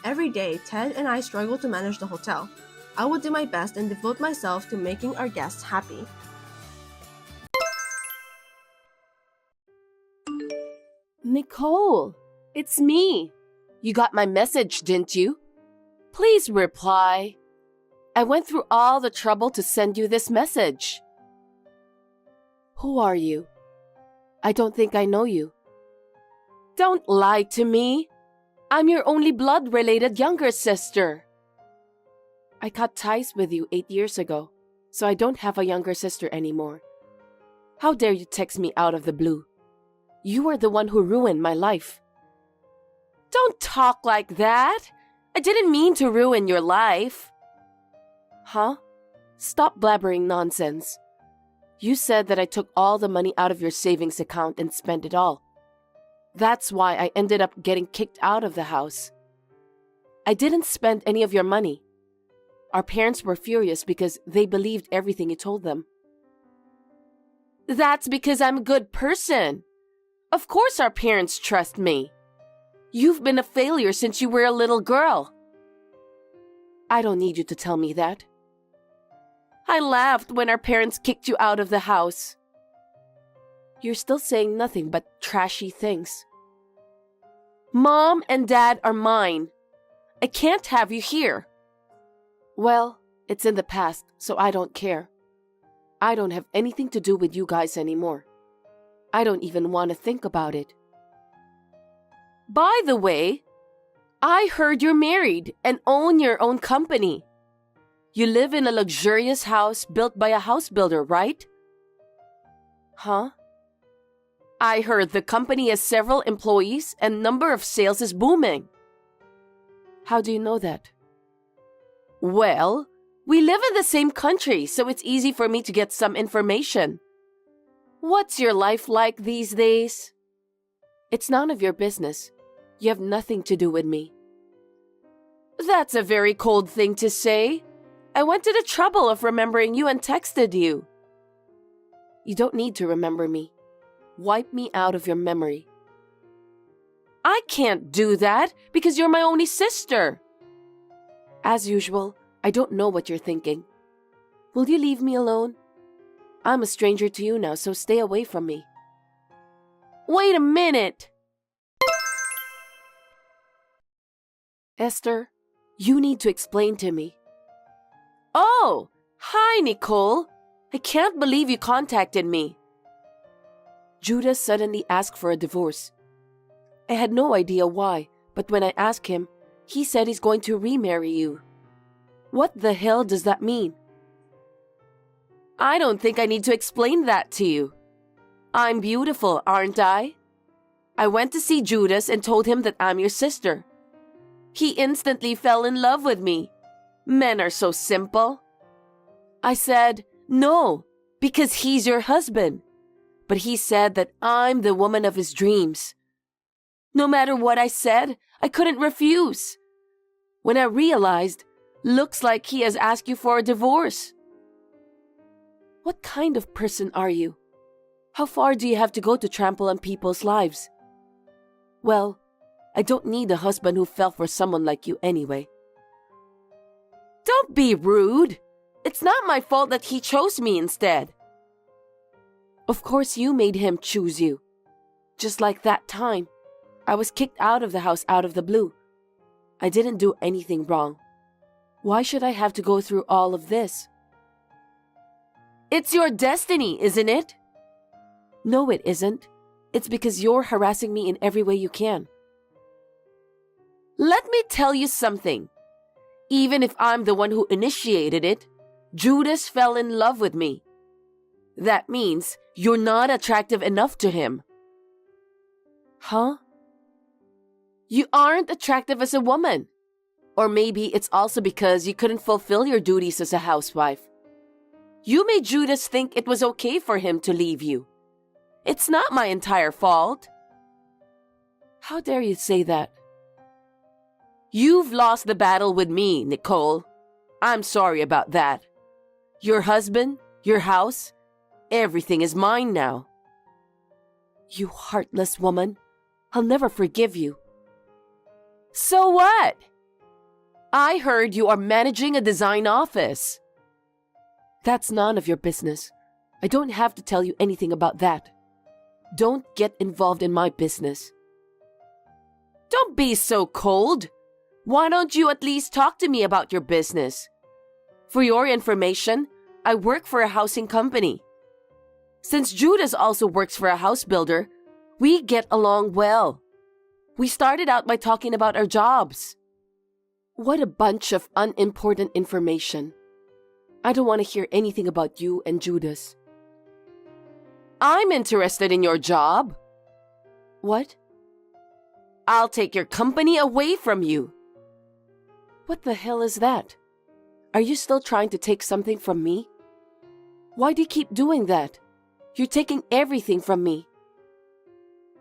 Every day, Ted and I struggle to manage the hotel. I will do my best and devote myself to making our guests happy. Nicole, it's me. You got my message, didn't you? Please reply. I went through all the trouble to send you this message. Who are you? I don't think I know you. Don't lie to me. I'm your only blood-related younger sister. I cut ties with you 8 years ago, so I don't have a younger sister anymore. How dare you text me out of the blue? You are the one who ruined my life. Don't talk like that. I didn't mean to ruin your life. Huh? Stop blabbering nonsense. You said that I took all the money out of your savings account and spent it all. That's why I ended up getting kicked out of the house. I didn't spend any of your money. Our parents were furious because they believed everything you told them. That's because I'm a good person. Of course our parents trust me. You've been a failure since you were a little girl. I don't need you to tell me that. I laughed when our parents kicked you out of the house. You're still saying nothing but trashy things. Mom and Dad are mine. I can't have you here. Well, it's in the past, so I don't care. I don't have anything to do with you guys anymore. I don't even want to think about it. By the way, I heard you're married and own your own company. You live in a luxurious house built by a house builder, right? Huh? I heard the company has several employees and number of sales is booming. How do you know that? Well, we live in the same country, so it's easy for me to get some information. What's your life like these days? It's none of your business. You have nothing to do with me. That's a very cold thing to say. I went to the trouble of remembering you and texted you. You don't need to remember me. Wipe me out of your memory. I can't do that because you're my only sister. As usual, I don't know what you're thinking. Will you leave me alone? I'm a stranger to you now, so stay away from me. Wait a minute! Esther, you need to explain to me. Oh, hi, Nicole. I can't believe you contacted me. Judas suddenly asked for a divorce. I had no idea why, but when I asked him, he said he's going to remarry you. What the hell does that mean? I don't think I need to explain that to you. I'm beautiful, aren't I? I went to see Judas and told him that I'm your sister. He instantly fell in love with me. Men are so simple. I said, no, because he's your husband. But he said that I'm the woman of his dreams. No matter what I said, I couldn't refuse. When I realized, looks like he has asked you for a divorce. What kind of person are you? How far do you have to go to trample on people's lives? Well, I don't need a husband who fell for someone like you anyway. Don't be rude. It's not my fault that he chose me instead. Of course you made him choose you. Just like that time, I was kicked out of the house out of the blue. I didn't do anything wrong. Why should I have to go through all of this? It's your destiny, isn't it? No, it isn't. It's because you're harassing me in every way you can. Let me tell you something. Even if I'm the one who initiated it, Judas fell in love with me. That means you're not attractive enough to him. Huh? You aren't attractive as a woman. Or maybe it's also because you couldn't fulfill your duties as a housewife. You made Judas think it was okay for him to leave you. It's not my entire fault. How dare you say that? You've lost the battle with me, Nicole. I'm sorry about that. Your husband, your house, everything is mine now. You heartless woman. I'll never forgive you. So what? I heard you are managing a design office. That's none of your business. I don't have to tell you anything about that. Don't get involved in my business. Don't be so cold. Why don't you at least talk to me about your business? For your information, I work for a housing company. Since Judas also works for a house builder, we get along well. We started out by talking about our jobs. What a bunch of unimportant information. I don't want to hear anything about you and Judas. I'm interested in your job. What? I'll take your company away from you. What the hell is that? Are you still trying to take something from me? Why do you keep doing that? You're taking everything from me.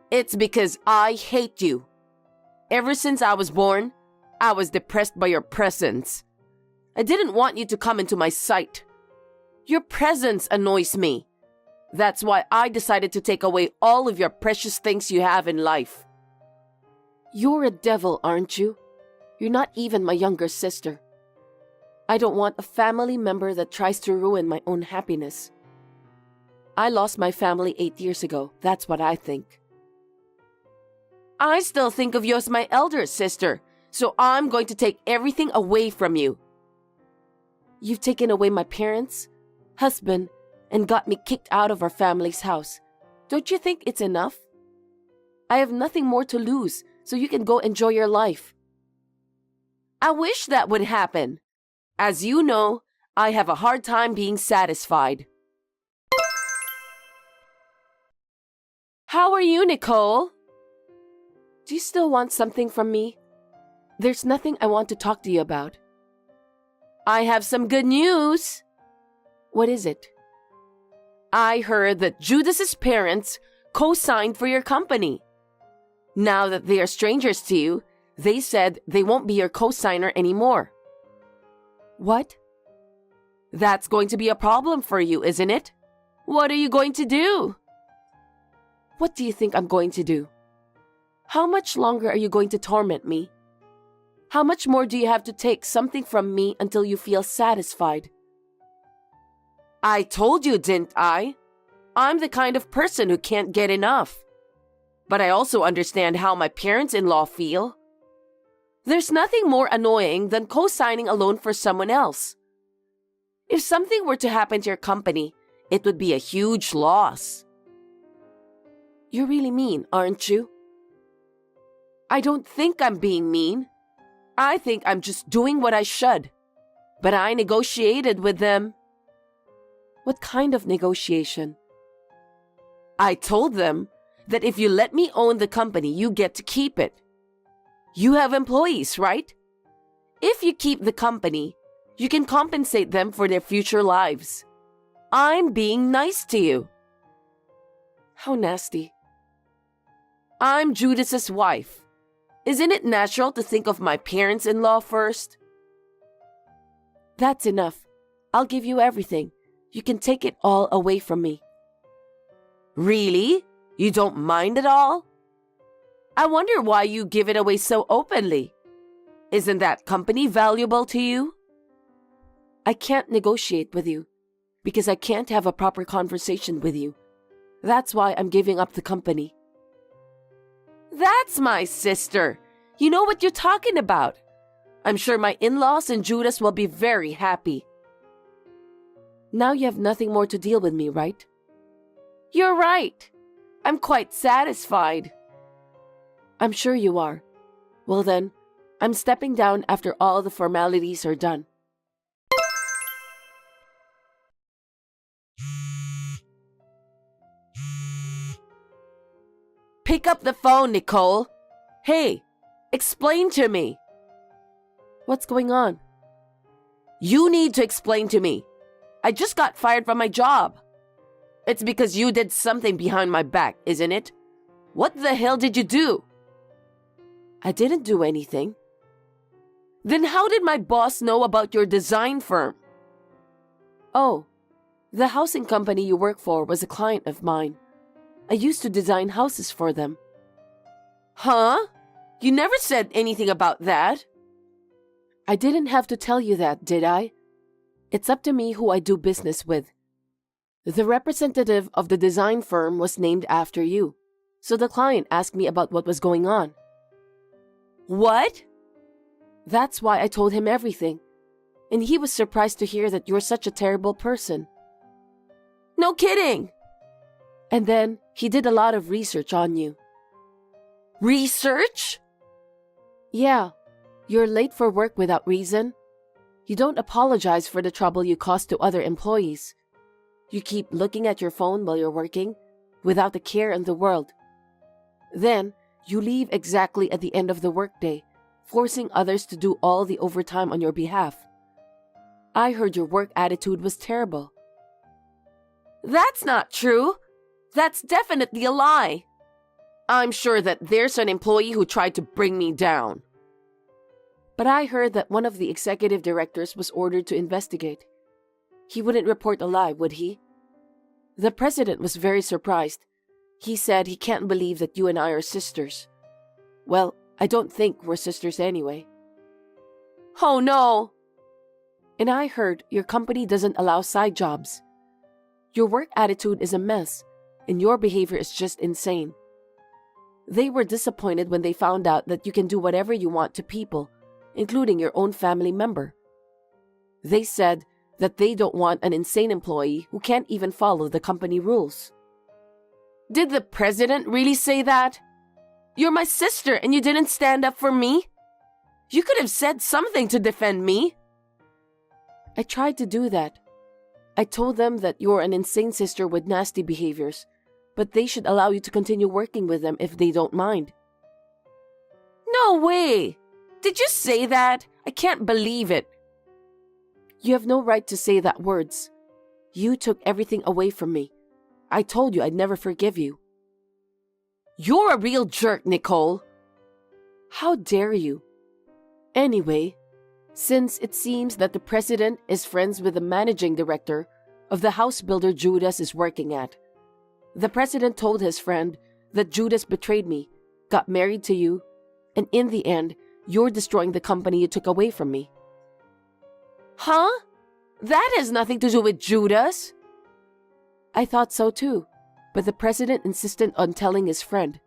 It's because I hate you. Ever since I was born, I was depressed by your presence. I didn't want you to come into my sight. Your presence annoys me. That's why I decided to take away all of your precious things you have in life. You're a devil, aren't you? You're not even my younger sister. I don't want a family member that tries to ruin my own happiness. I lost my family 8 years ago. That's what I think. I still think of you as my elder sister, so I'm going to take everything away from you. You've taken away my parents, husband, and got me kicked out of our family's house. Don't you think it's enough? I have nothing more to lose, so you can go enjoy your life. I wish that would happen. As you know, I have a hard time being satisfied. How are you, Nicole? Do you still want something from me? There's nothing I want to talk to you about. I have some good news. What is it? I heard that Judas's parents co-signed for your company. Now that they are strangers to you, they said they won't be your co-signer anymore. What? That's going to be a problem for you, isn't it? What are you going to do? What do you think I'm going to do? How much longer are you going to torment me? How much more do you have to take something from me until you feel satisfied? I told you, didn't I? I'm the kind of person who can't get enough. But I also understand how my parents-in-law feel. There's nothing more annoying than co-signing a loan for someone else. If something were to happen to your company, it would be a huge loss. You're really mean, aren't you? I don't think I'm being mean. I think I'm just doing what I should. But I negotiated with them. What kind of negotiation? I told them that if you let me own the company, you get to keep it. You have employees, right? If you keep the company, you can compensate them for their future lives. I'm being nice to you. How nasty. I'm Judas's wife. Isn't it natural to think of my parents-in-law first? That's enough. I'll give you everything. You can take it all away from me. Really? You don't mind at all? I wonder why you give it away so openly. Isn't that company valuable to you? I can't negotiate with you because I can't have a proper conversation with you. That's why I'm giving up the company. That's my sister. You know what you're talking about. I'm sure my in-laws and Judas will be very happy. Now you have nothing more to deal with me, right? You're right. I'm quite satisfied. I'm sure you are. Well then, I'm stepping down after all the formalities are done. Pick up the phone, Nicole. Hey, explain to me. What's going on? You need to explain to me. I just got fired from my job. It's because you did something behind my back, isn't it? What the hell did you do? I didn't do anything. Then how did my boss know about your design firm? Oh, the housing company you work for was a client of mine. I used to design houses for them. Huh? You never said anything about that. I didn't have to tell you that, did I? It's up to me who I do business with. The representative of the design firm was named after you, so the client asked me about what was going on. What? That's why I told him everything, and he was surprised to hear that you're such a terrible person. No kidding! And then he did a lot of research on you. Research? Yeah, you're late for work without reason. You don't apologize for the trouble you caused to other employees. You keep looking at your phone while you're working, without a care in the world. Then, you leave exactly at the end of the workday, forcing others to do all the overtime on your behalf. I heard your work attitude was terrible. That's not true. That's definitely a lie. I'm sure that there's an employee who tried to bring me down. But I heard that one of the executive directors was ordered to investigate. He wouldn't report a lie, would he? The president was very surprised. He said he can't believe that you and I are sisters. Well, I don't think we're sisters anyway. Oh no! And I heard your company doesn't allow side jobs. Your work attitude is a mess, and your behavior is just insane. They were disappointed when they found out that you can do whatever you want to people, including your own family member. They said that they don't want an insane employee who can't even follow the company rules. Did the president really say that? You're my sister and you didn't stand up for me? You could have said something to defend me. I tried to do that. I told them that you're an insane sister with nasty behaviors, but they should allow you to continue working with them if they don't mind. No way! Did you say that? I can't believe it. You have no right to say that words. You took everything away from me. I told you I'd never forgive you. You're a real jerk, Nicole. How dare you? Anyway, since it seems that the president is friends with the managing director of the house builder Judas is working at, the president told his friend that Judas betrayed me, got married to you, and in the end, you're destroying the company you took away from me. Huh? That has nothing to do with Judas. I thought so too, but the president insisted on telling his friend.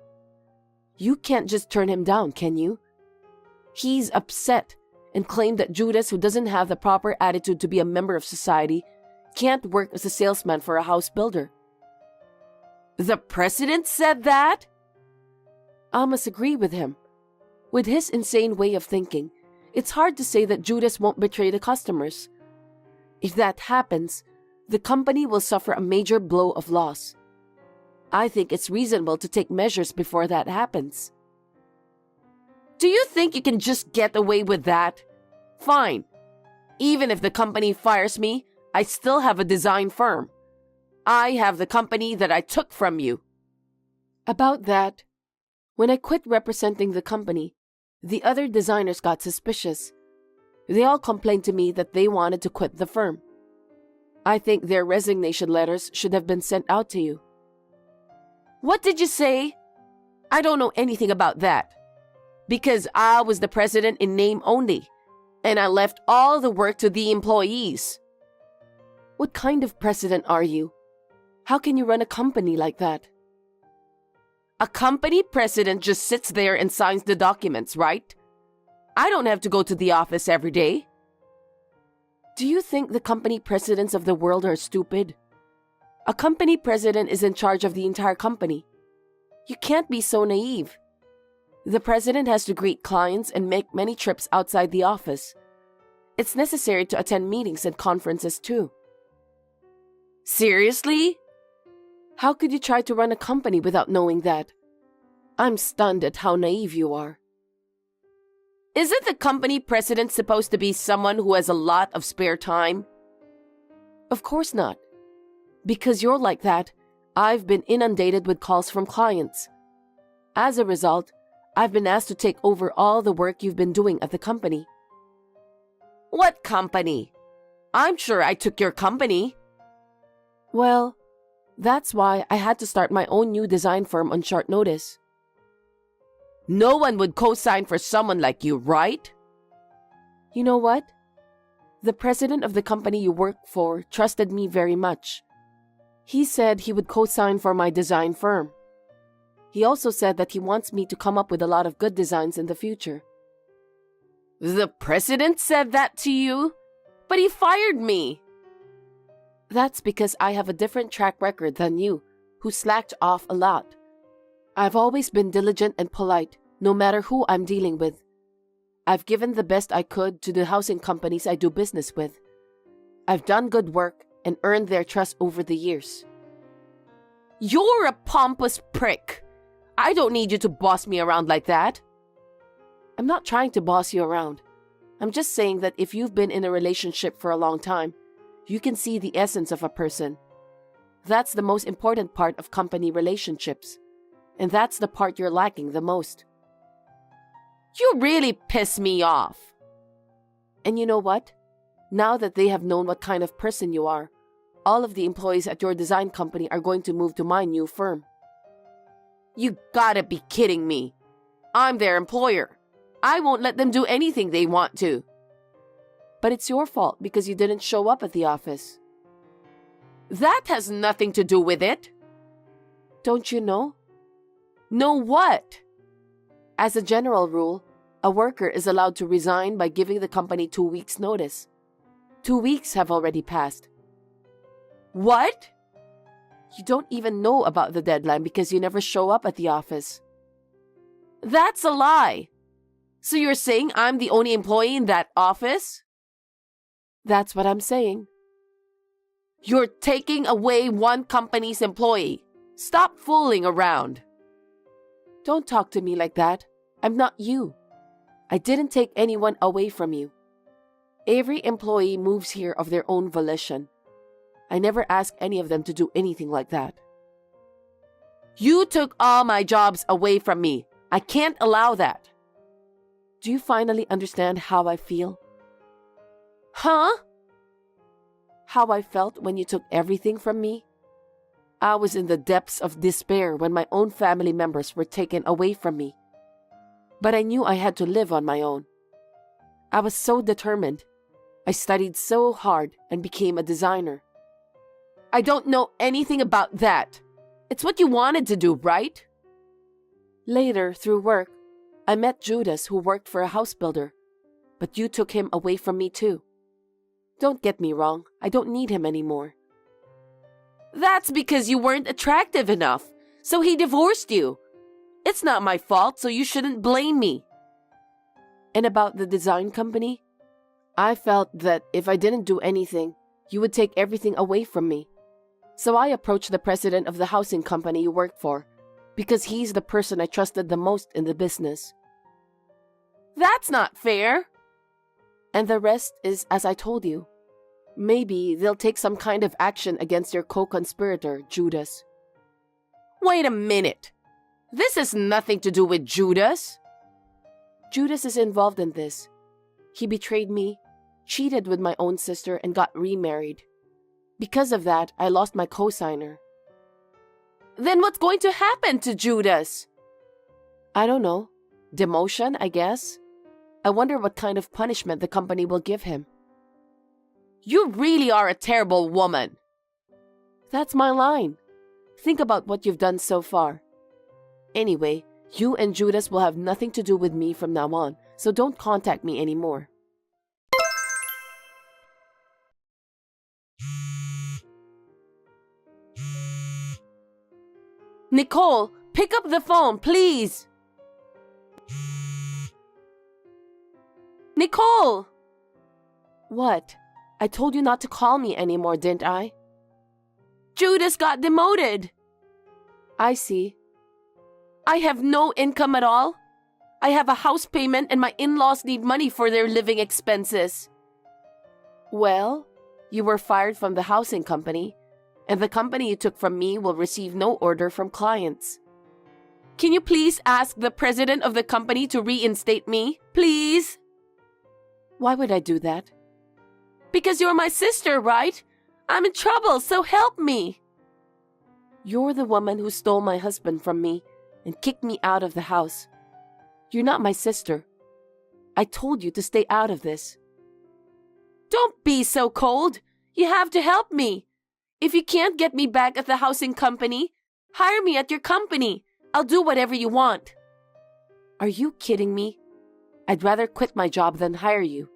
You can't just turn him down, can you? He's upset and claimed that Judas, who doesn't have the proper attitude to be a member of society, can't work as a salesman for a house builder. The president said that? I must agree with him. With his insane way of thinking, it's hard to say that Judas won't betray the customers. If that happens, the company will suffer a major blow of loss. I think it's reasonable to take measures before that happens. Do you think you can just get away with that? Fine. Even if the company fires me, I still have a design firm. I have the company that I took from you. About that, when I quit representing the company, the other designers got suspicious. They all complained to me that they wanted to quit the firm. I think their resignation letters should have been sent out to you. What did you say? I don't know anything about that. Because I was the president in name only, and I left all the work to the employees. What kind of president are you? How can you run a company like that? A company president just sits there and signs the documents, right? I don't have to go to the office every day. Do you think the company presidents of the world are stupid? A company president is in charge of the entire company. You can't be so naive. The president has to greet clients and make many trips outside the office. It's necessary to attend meetings and conferences too. Seriously? How could you try to run a company without knowing that? I'm stunned at how naive you are. Isn't the company president supposed to be someone who has a lot of spare time? Of course not. Because you're like that, I've been inundated with calls from clients. As a result, I've been asked to take over all the work you've been doing at the company. What company? I'm sure I took your company. Well, that's why I had to start my own new design firm on short notice. No one would co-sign for someone like you, right? You know what? The president of the company you work for trusted me very much. He said he would co-sign for my design firm. He also said that he wants me to come up with a lot of good designs in the future. The president said that to you? But he fired me. That's because I have a different track record than you, who slacked off a lot. I've always been diligent and polite, no matter who I'm dealing with. I've given the best I could to the housing companies I do business with. I've done good work and earned their trust over the years. You're a pompous prick. I don't need you to boss me around like that. I'm not trying to boss you around. I'm just saying that if you've been in a relationship for a long time, you can see the essence of a person. That's the most important part of company relationships. And that's the part you're lacking the most. You really piss me off. And you know what? Now that they have known what kind of person you are, all of the employees at your design company are going to move to my new firm. You gotta be kidding me. I'm their employer. I won't let them do anything they want to. But it's your fault because you didn't show up at the office. That has nothing to do with it. Don't you know? Know what? As a general rule, a worker is allowed to resign by giving the company 2 weeks' notice. 2 weeks have already passed. What? You don't even know about the deadline because you never show up at the office. That's a lie. So you're saying I'm the only employee in that office? That's what I'm saying. You're taking away one company's employee. Stop fooling around. Don't talk to me like that. I'm not you. I didn't take anyone away from you. Every employee moves here of their own volition. I never asked any of them to do anything like that. You took all my jobs away from me. I can't allow that. Do you finally understand how I feel? Huh? How I felt when you took everything from me? I was in the depths of despair when my own family members were taken away from me. But I knew I had to live on my own. I was so determined. I studied so hard and became a designer. I don't know anything about that. It's what you wanted to do, right? Later, through work, I met Judas, who worked for a house builder. But you took him away from me too. Don't get me wrong, I don't need him anymore. That's because you weren't attractive enough, so he divorced you. It's not my fault, so you shouldn't blame me. And about the design company? I felt that if I didn't do anything, you would take everything away from me. So I approached the president of the housing company you worked for, because he's the person I trusted the most in the business. That's not fair. And the rest is as I told you. Maybe they'll take some kind of action against your co-conspirator, Judas. Wait a minute. This has nothing to do with Judas. Judas is involved in this. He betrayed me, cheated with my own sister, and got remarried. Because of that, I lost my co-signer. Then what's going to happen to Judas? I don't know. Demotion, I guess. I wonder what kind of punishment the company will give him. You really are a terrible woman. That's my line. Think about what you've done so far. Anyway, you and Judas will have nothing to do with me from now on, so don't contact me anymore. Nicole, pick up the phone, please. Nicole! What? I told you not to call me anymore, didn't I? Judas got demoted. I see. I have no income at all. I have a house payment and my in-laws need money for their living expenses. Well, you were fired from the housing company, and the company you took from me will receive no order from clients. Can you please ask the president of the company to reinstate me, please? Why would I do that? Because you're my sister, right? I'm in trouble, so help me. You're the woman who stole my husband from me and kicked me out of the house. You're not my sister. I told you to stay out of this. Don't be so cold. You have to help me. If you can't get me back at the housing company, hire me at your company. I'll do whatever you want. Are you kidding me? I'd rather quit my job than hire you.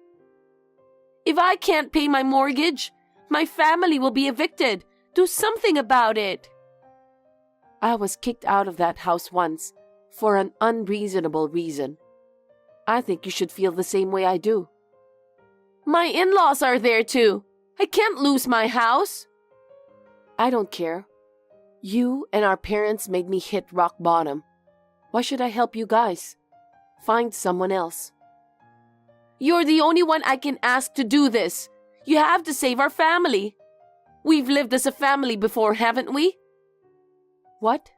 If I can't pay my mortgage, my family will be evicted. Do something about it. I was kicked out of that house once for an unreasonable reason. I think you should feel the same way I do. My in-laws are there too. I can't lose my house. I don't care. You and our parents made me hit rock bottom. Why should I help you guys? Find someone else. You're the only one I can ask to do this. You have to save our family. We've lived as a family before, haven't we? What?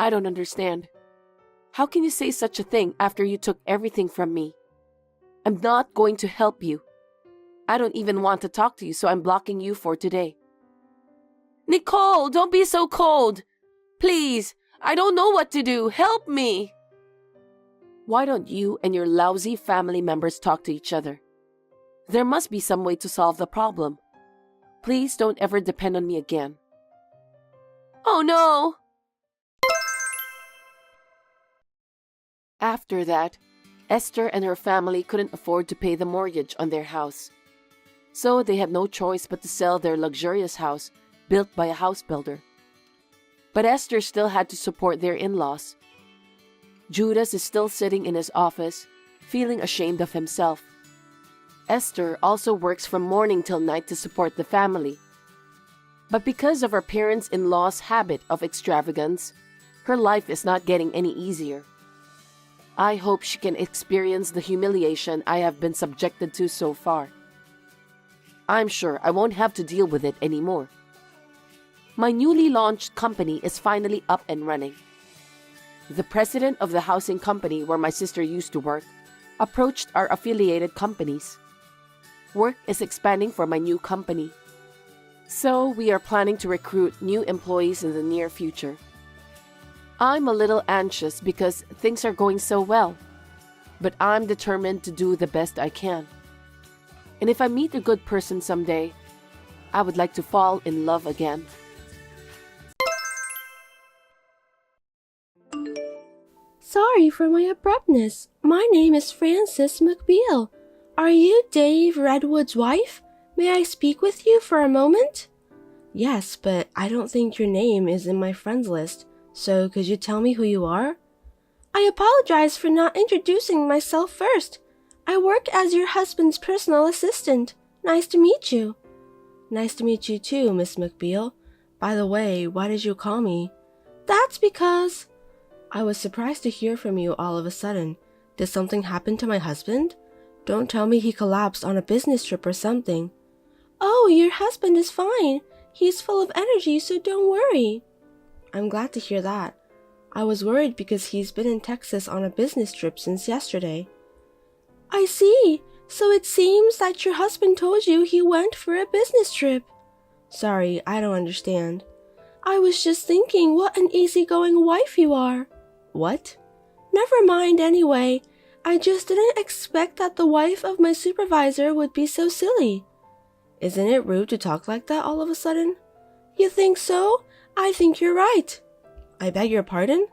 I don't understand. How can you say such a thing after you took everything from me? I'm not going to help you. I don't even want to talk to you, so I'm blocking you for today. Nicole, don't be so cold. Please, I don't know what to do. Help me. Why don't you and your lousy family members talk to each other? There must be some way to solve the problem. Please don't ever depend on me again. Oh no! After that, Esther and her family couldn't afford to pay the mortgage on their house. So they had no choice but to sell their luxurious house built by a house builder. But Esther still had to support their in-laws. Judas is still sitting in his office, feeling ashamed of himself. Esther also works from morning till night to support the family. But because of her parents-in-law's habit of extravagance, her life is not getting any easier. I hope she can experience the humiliation I have been subjected to so far. I'm sure I won't have to deal with it anymore. My newly launched company is finally up and running. The president of the housing company where my sister used to work approached our affiliated companies. Work is expanding for my new company. So we are planning to recruit new employees in the near future. I'm a little anxious because things are going so well, but I'm determined to do the best I can. And if I meet a good person someday, I would like to fall in love again. Sorry for my abruptness. My name is Frances McBeal. Are you Dave Redwood's wife? May I speak with you for a moment? Yes, but I don't think your name is in my friends list, so could you tell me who you are? I apologize for not introducing myself first. I work as your husband's personal assistant. Nice to meet you. Nice to meet you too, Miss McBeal. By the way, why did you call me? That's because... I was surprised to hear from you all of a sudden. Did something happen to my husband? Don't tell me he collapsed on a business trip or something. Oh, your husband is fine. He's full of energy, so don't worry. I'm glad to hear that. I was worried because he's been in Texas on a business trip since yesterday. I see. So it seems that your husband told you he went for a business trip. Sorry, I don't understand. I was just thinking what an easygoing wife you are. What? Never mind anyway. I just didn't expect that the wife of my supervisor would be so silly. Isn't it rude to talk like that all of a sudden? You think so? I think you're right. I beg your pardon?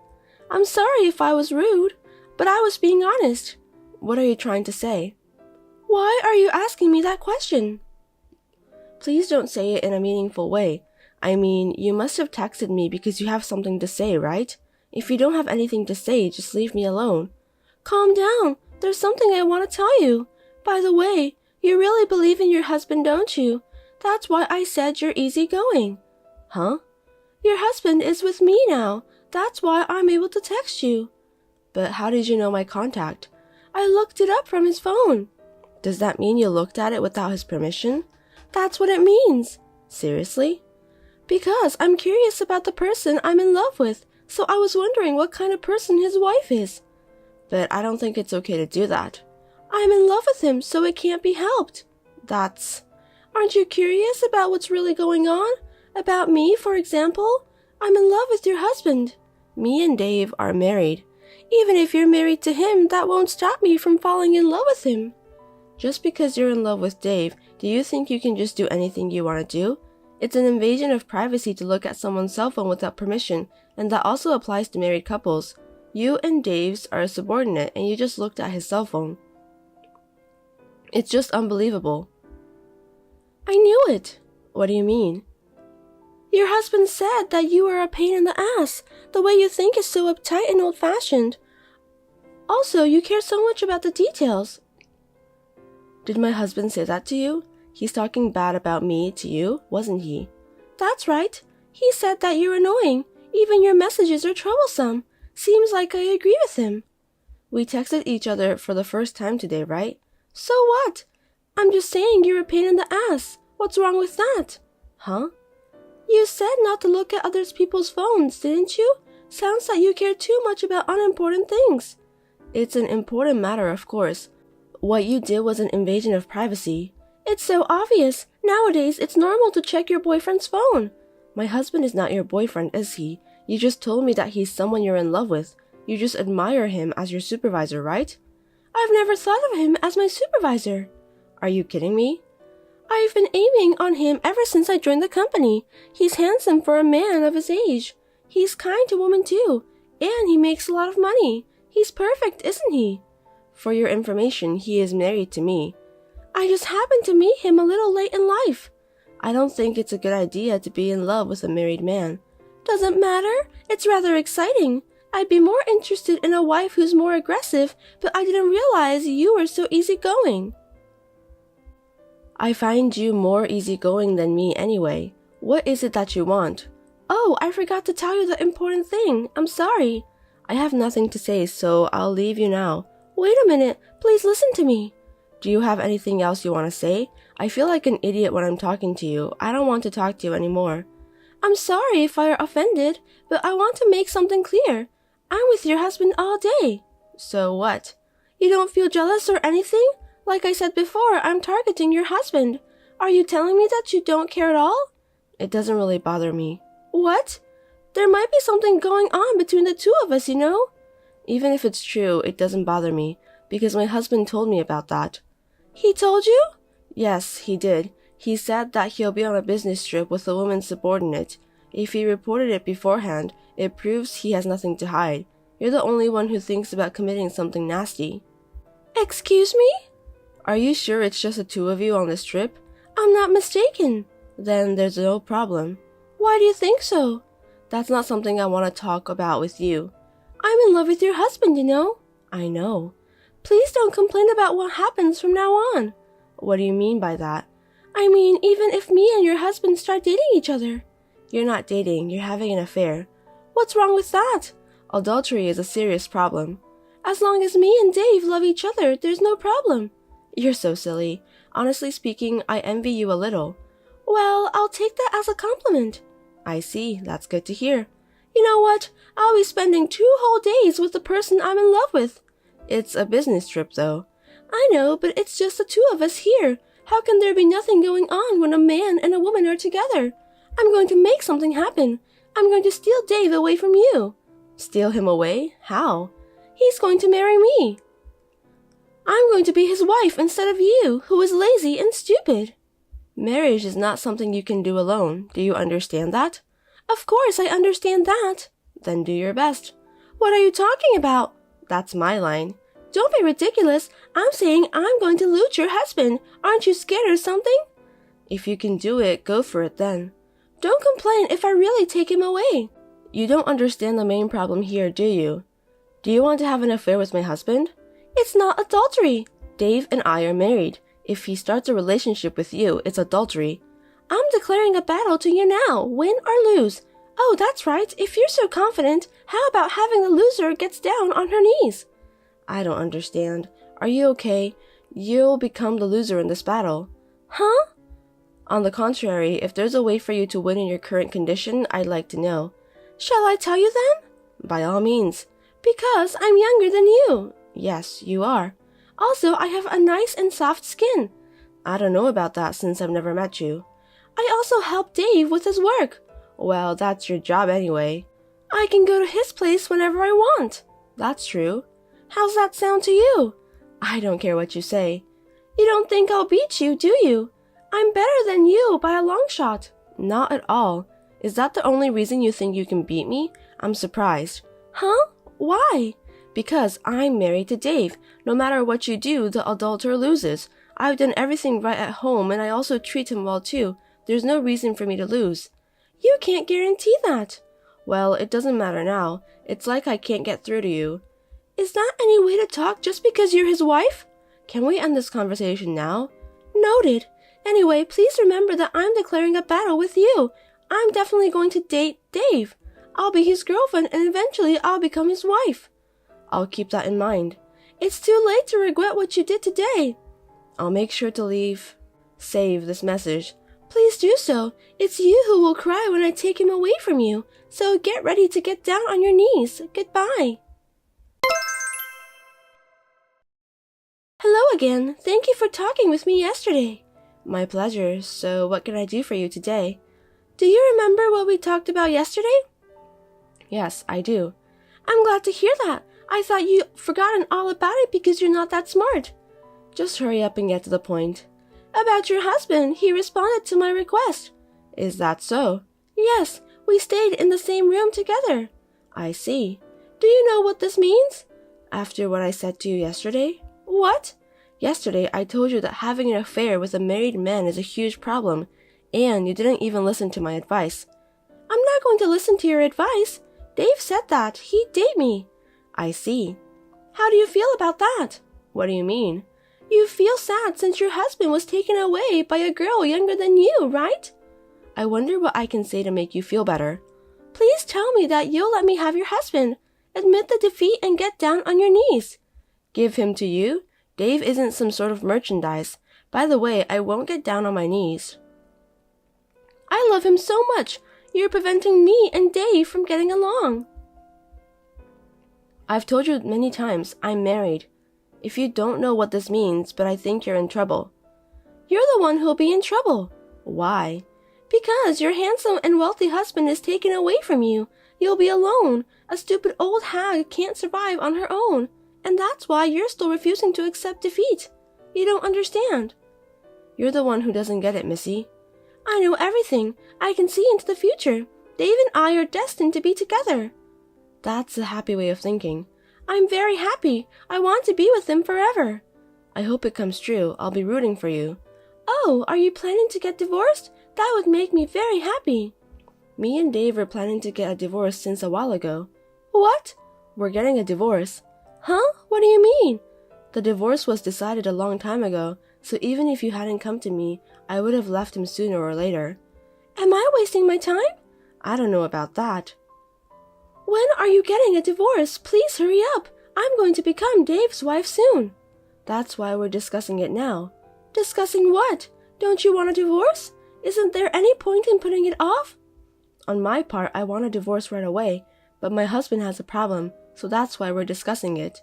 I'm sorry if I was rude, but I was being honest. What are you trying to say? Why are you asking me that question? Please don't say it in a meaningful way. I mean, you must have texted me because you have something to say, right? If you don't have anything to say, just leave me alone. Calm down. There's something I want to tell you. By the way, you really believe in your husband, don't you? That's why I said you're easygoing. Huh? Your husband is with me now. That's why I'm able to text you. But how did you know my contact? I looked it up from his phone. Does that mean you looked at it without his permission? That's what it means. Seriously? Because I'm curious about the person I'm in love with, so I was wondering what kind of person his wife is. But I don't think it's okay to do that. I'm in love with him, so it can't be helped. Aren't you curious about what's really going on? About me, for example? I'm in love with your husband. Me and Dave are married. Even if you're married to him, that won't stop me from falling in love with him. Just because you're in love with Dave, do you think you can just do anything you want to do? It's an invasion of privacy to look at someone's cell phone without permission, and that also applies to married couples. You and Dave's are a subordinate, and you just looked at his cell phone. It's just unbelievable. I knew it. What do you mean? Your husband said that you are a pain in the ass. The way you think is so uptight and old-fashioned. Also, you care so much about the details. Did my husband say that to you? He's talking bad about me to you, wasn't he? That's right. He said that you're annoying. Even your messages are troublesome. Seems like I agree with him. We texted each other for the first time today, right? So what? I'm just saying you're a pain in the ass. What's wrong with that? Huh? You said not to look at other people's phones, didn't you? Sounds like you care too much about unimportant things. It's an important matter, of course. What you did was an invasion of privacy. It's so obvious. Nowadays, it's normal to check your boyfriend's phone. My husband is not your boyfriend, is he? You just told me that he's someone you're in love with. You just admire him as your supervisor, right? I've never thought of him as my supervisor. Are you kidding me? I've been aiming on him ever since I joined the company. He's handsome for a man of his age. He's kind to women too, and he makes a lot of money. He's perfect, isn't he? For your information, he is married to me. I just happened to meet him a little late in life. I don't think it's a good idea to be in love with a married man. Doesn't matter. It's rather exciting. I'd be more interested in a wife who's more aggressive, but I didn't realize you were so easygoing. I find you more easygoing than me anyway. What is it that you want? Oh, I forgot to tell you the important thing. I'm sorry. I have nothing to say, so I'll leave you now. Wait a minute. Please listen to me. Do you have anything else you want to say? I feel like an idiot when I'm talking to you. I don't want to talk to you anymore. I'm sorry if I are offended, but I want to make something clear. I'm with your husband all day. So what? You don't feel jealous or anything? Like I said before, I'm targeting your husband. Are you telling me that you don't care at all? It doesn't really bother me. What? There might be something going on between the two of us, you know? Even if it's true, it doesn't bother me, because my husband told me about that. He told you? Yes, he did. He said that he'll be on a business trip with a woman subordinate. If he reported it beforehand, it proves he has nothing to hide. You're the only one who thinks about committing something nasty. Excuse me? Are you sure it's just the two of you on this trip? I'm not mistaken. Then there's no problem. Why do you think so? That's not something I want to talk about with you. I'm in love with your husband, you know. I know. Please don't complain about what happens from now on. What do you mean by that? I mean, even if me and your husband start dating each other. You're not dating, you're having an affair. What's wrong with that? Adultery is a serious problem. As long as me and Dave love each other, there's no problem. You're so silly. Honestly speaking, I envy you a little. Well, I'll take that as a compliment. I see, that's good to hear. You know what? I'll be spending 2 whole days with the person I'm in love with. It's a business trip, though. I know, but it's just the two of us here. How can there be nothing going on when a man and a woman are together? I'm going to make something happen. I'm going to steal Dave away from you. Steal him away? How? He's going to marry me. I'm going to be his wife instead of you, who is lazy and stupid. Marriage is not something you can do alone. Do you understand that? Of course I understand that. Then do your best. What are you talking about? That's my line. Don't be ridiculous. I'm saying I'm going to loot your husband. Aren't you scared or something? If you can do it, go for it then. Don't complain if I really take him away. You don't understand the main problem here, do you? Do you want to have an affair with my husband? It's not adultery. Dave and I are married. If he starts a relationship with you, it's adultery. I'm declaring a battle to you now, win or lose. Oh, that's right. If you're so confident, how about having the loser gets down on her knees? I don't understand. Are you okay? You'll become the loser in this battle. Huh? On the contrary, if there's a way for you to win in your current condition, I'd like to know. Shall I tell you then? By all means. Because I'm younger than you. Yes, you are. Also, I have a nice and soft skin. I don't know about that since I've never met you. I also help Dave with his work. Well, that's your job anyway. I can go to his place whenever I want. That's true. How's that sound to you? I don't care what you say. You don't think I'll beat you, do you? I'm better than you by a long shot. Not at all. Is that the only reason you think you can beat me? I'm surprised. Huh? Why? Because I'm married to Dave. No matter what you do, the adulterer loses. I've done everything right at home and I also treat him well too. There's no reason for me to lose. You can't guarantee that. Well, it doesn't matter now. It's like I can't get through to you. Is that any way to talk just because you're his wife? Can we end this conversation now? Noted. Anyway, please remember that I'm declaring a battle with you. I'm definitely going to date Dave. I'll be his girlfriend and eventually I'll become his wife. I'll keep that in mind. It's too late to regret what you did today. I'll make sure to save this message. Please do so. It's you who will cry when I take him away from you. So get ready to get down on your knees. Goodbye. Hello again. Thank you for talking with me yesterday. My pleasure. So what can I do for you today? Do you remember what we talked about yesterday? Yes, I do. I'm glad to hear that. I thought you'd forgotten all about it because you're not that smart. Just hurry up and get to the point. About your husband, he responded to my request. Is that so? Yes, we stayed in the same room together. I see. Do you know what this means? After what I said to you yesterday? What? Yesterday, I told you that having an affair with a married man is a huge problem, and you didn't even listen to my advice. I'm not going to listen to your advice. Dave said that. He'd date me. I see. How do you feel about that? What do you mean? You feel sad since your husband was taken away by a girl younger than you, right? I wonder what I can say to make you feel better. Please tell me that you'll let me have your husband. Admit the defeat and get down on your knees. Give him to you? Dave isn't some sort of merchandise. By the way, I won't get down on my knees. I love him so much. You're preventing me and Dave from getting along. I've told you many times, I'm married. If you don't know what this means, but I think you're in trouble. You're the one who'll be in trouble. Why? Because your handsome and wealthy husband is taken away from you. You'll be alone. A stupid old hag can't survive on her own. And that's why you're still refusing to accept defeat. You don't understand. You're the one who doesn't get it, Missy. I know everything. I can see into the future. Dave and I are destined to be together. That's a happy way of thinking. I'm very happy. I want to be with him forever. I hope it comes true. I'll be rooting for you. Oh, are you planning to get divorced? That would make me very happy. Me and Dave were planning to get a divorce since a while ago. What? We're getting a divorce. Huh? What do you mean? The divorce was decided a long time ago, so even if you hadn't come to me, I would have left him sooner or later. Am I wasting my time? I don't know about that. When are you getting a divorce? Please hurry up. I'm going to become Dave's wife soon. That's why we're discussing it now. Discussing what? Don't you want a divorce? Isn't there any point in putting it off? On my part, I want a divorce right away, but my husband has a problem, so that's why we're discussing it.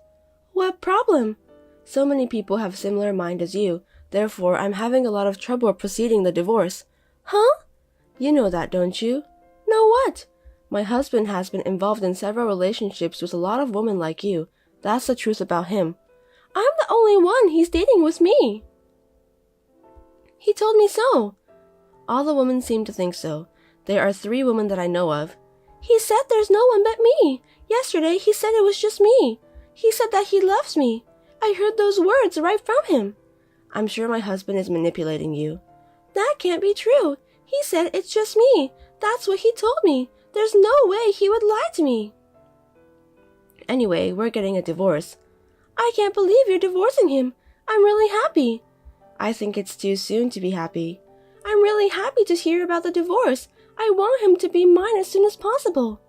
What problem? So many people have similar mind as you, therefore I'm having a lot of trouble proceeding the divorce. Huh? You know that, don't you? Know what? My husband has been involved in several relationships with a lot of women like you. That's the truth about him. I'm the only one he's dating with me. He told me so. All the women seem to think so. There are 3 women that I know of. He said there's no one but me. Yesterday he said it was just me. He said that he loves me. I heard those words right from him. I'm sure my husband is manipulating you. That can't be true. He said it's just me. That's what he told me. There's no way he would lie to me. Anyway, we're getting a divorce. I can't believe you're divorcing him. I'm really happy. I think it's too soon to be happy. I'm really happy to hear about the divorce. I want him to be mine as soon as possible.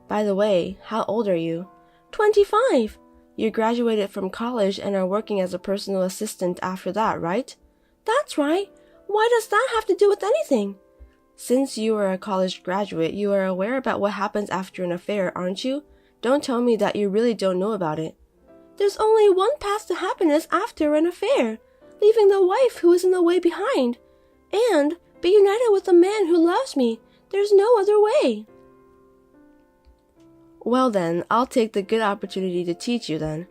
By the way, how old are you? 25. You graduated from college and are working as a personal assistant after that, right? That's right. Why does that have to do with anything? Since you are a college graduate, you are aware about what happens after an affair, aren't you? Don't tell me that you really don't know about it. There's only one path to happiness after an affair. Leaving the wife who is in the way behind. And be united with the man who loves me. There's no other way. Well then, I'll take the good opportunity to teach you then.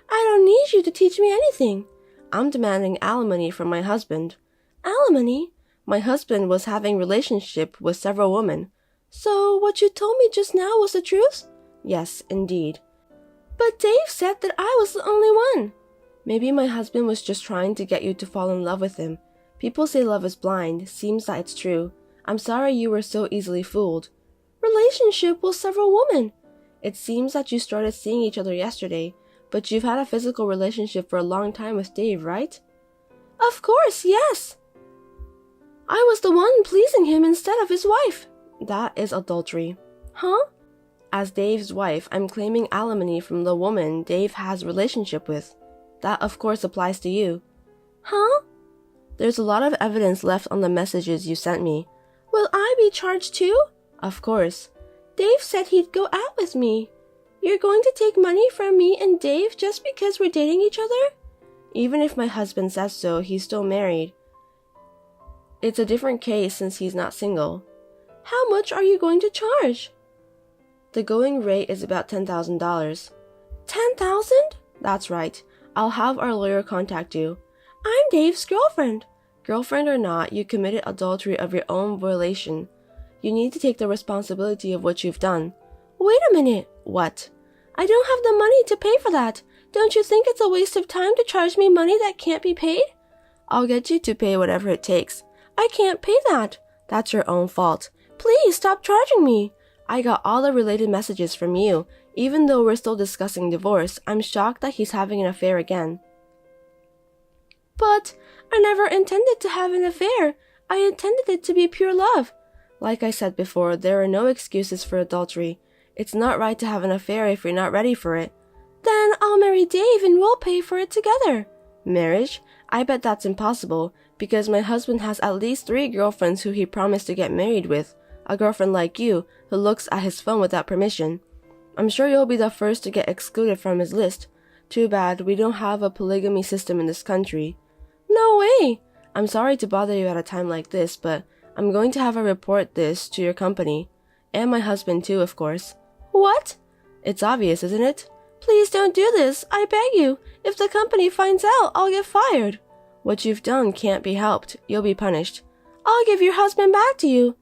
I don't need you to teach me anything. I'm demanding alimony from my husband. Alimony? My husband was having relationship with several women. So what you told me just now was the truth? Yes, indeed. But Dave said that I was the only one. Maybe my husband was just trying to get you to fall in love with him. People say love is blind. Seems that it's true. I'm sorry you were so easily fooled. Relationship with several women. It seems that you started seeing each other yesterday, but you've had a physical relationship for a long time with Dave, right? Of course, yes. I was the one pleasing him instead of his wife. That is adultery. Huh? As Dave's wife, I'm claiming alimony from the woman Dave has a relationship with. That of course applies to you. Huh? There's a lot of evidence left on the messages you sent me. Will I be charged too? Of course. Dave said he'd go out with me. You're going to take money from me and Dave just because we're dating each other? Even if my husband says so, he's still married. It's a different case since he's not single. How much are you going to charge? The going rate is about $10,000. $10,000? That's right. I'll have our lawyer contact you. I'm Dave's girlfriend. Girlfriend or not, you committed adultery of your own violation. You need to take the responsibility of what you've done. Wait a minute. What? I don't have the money to pay for that. Don't you think it's a waste of time to charge me money that can't be paid? I'll get you to pay whatever it takes. I can't pay that. That's your own fault. Please stop charging me. I got all the related messages from you. Even though we're still discussing divorce, I'm shocked that he's having an affair again. But I never intended to have an affair. I intended it to be pure love. Like I said before, there are no excuses for adultery. It's not right to have an affair if you're not ready for it. Then I'll marry Dave and we'll pay for it together. Marriage? I bet that's impossible, because my husband has at least 3 girlfriends who he promised to get married with. A girlfriend like you, who looks at his phone without permission. I'm sure you'll be the first to get excluded from his list. Too bad we don't have a polygamy system in this country. No way! I'm sorry to bother you at a time like this, but I'm going to have her report this to your company. And my husband too, of course. What? It's obvious, isn't it? Please don't do this, I beg you. If the company finds out, I'll get fired. What you've done can't be helped. You'll be punished. I'll give your husband back to you.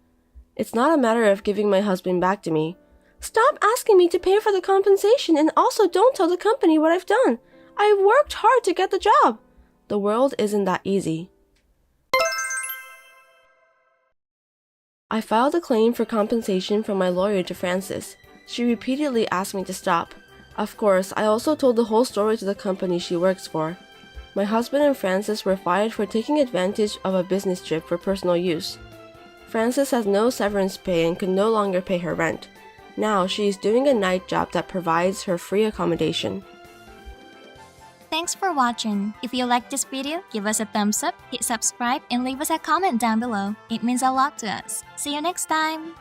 It's not a matter of giving my husband back to me. Stop asking me to pay for the compensation, and also don't tell the company what I've done. I've worked hard to get the job. The world isn't that easy. I filed a claim for compensation from my lawyer to Frances. She repeatedly asked me to stop. Of course, I also told the whole story to the company she works for. My husband and Frances were fired for taking advantage of a business trip for personal use. Frances has no severance pay and could no longer pay her rent. Now she is doing a night job that provides her free accommodation. Thanks for watching. If you liked this video, give us a thumbs up, hit subscribe, and leave us a comment down below. It means a lot to us. See you next time!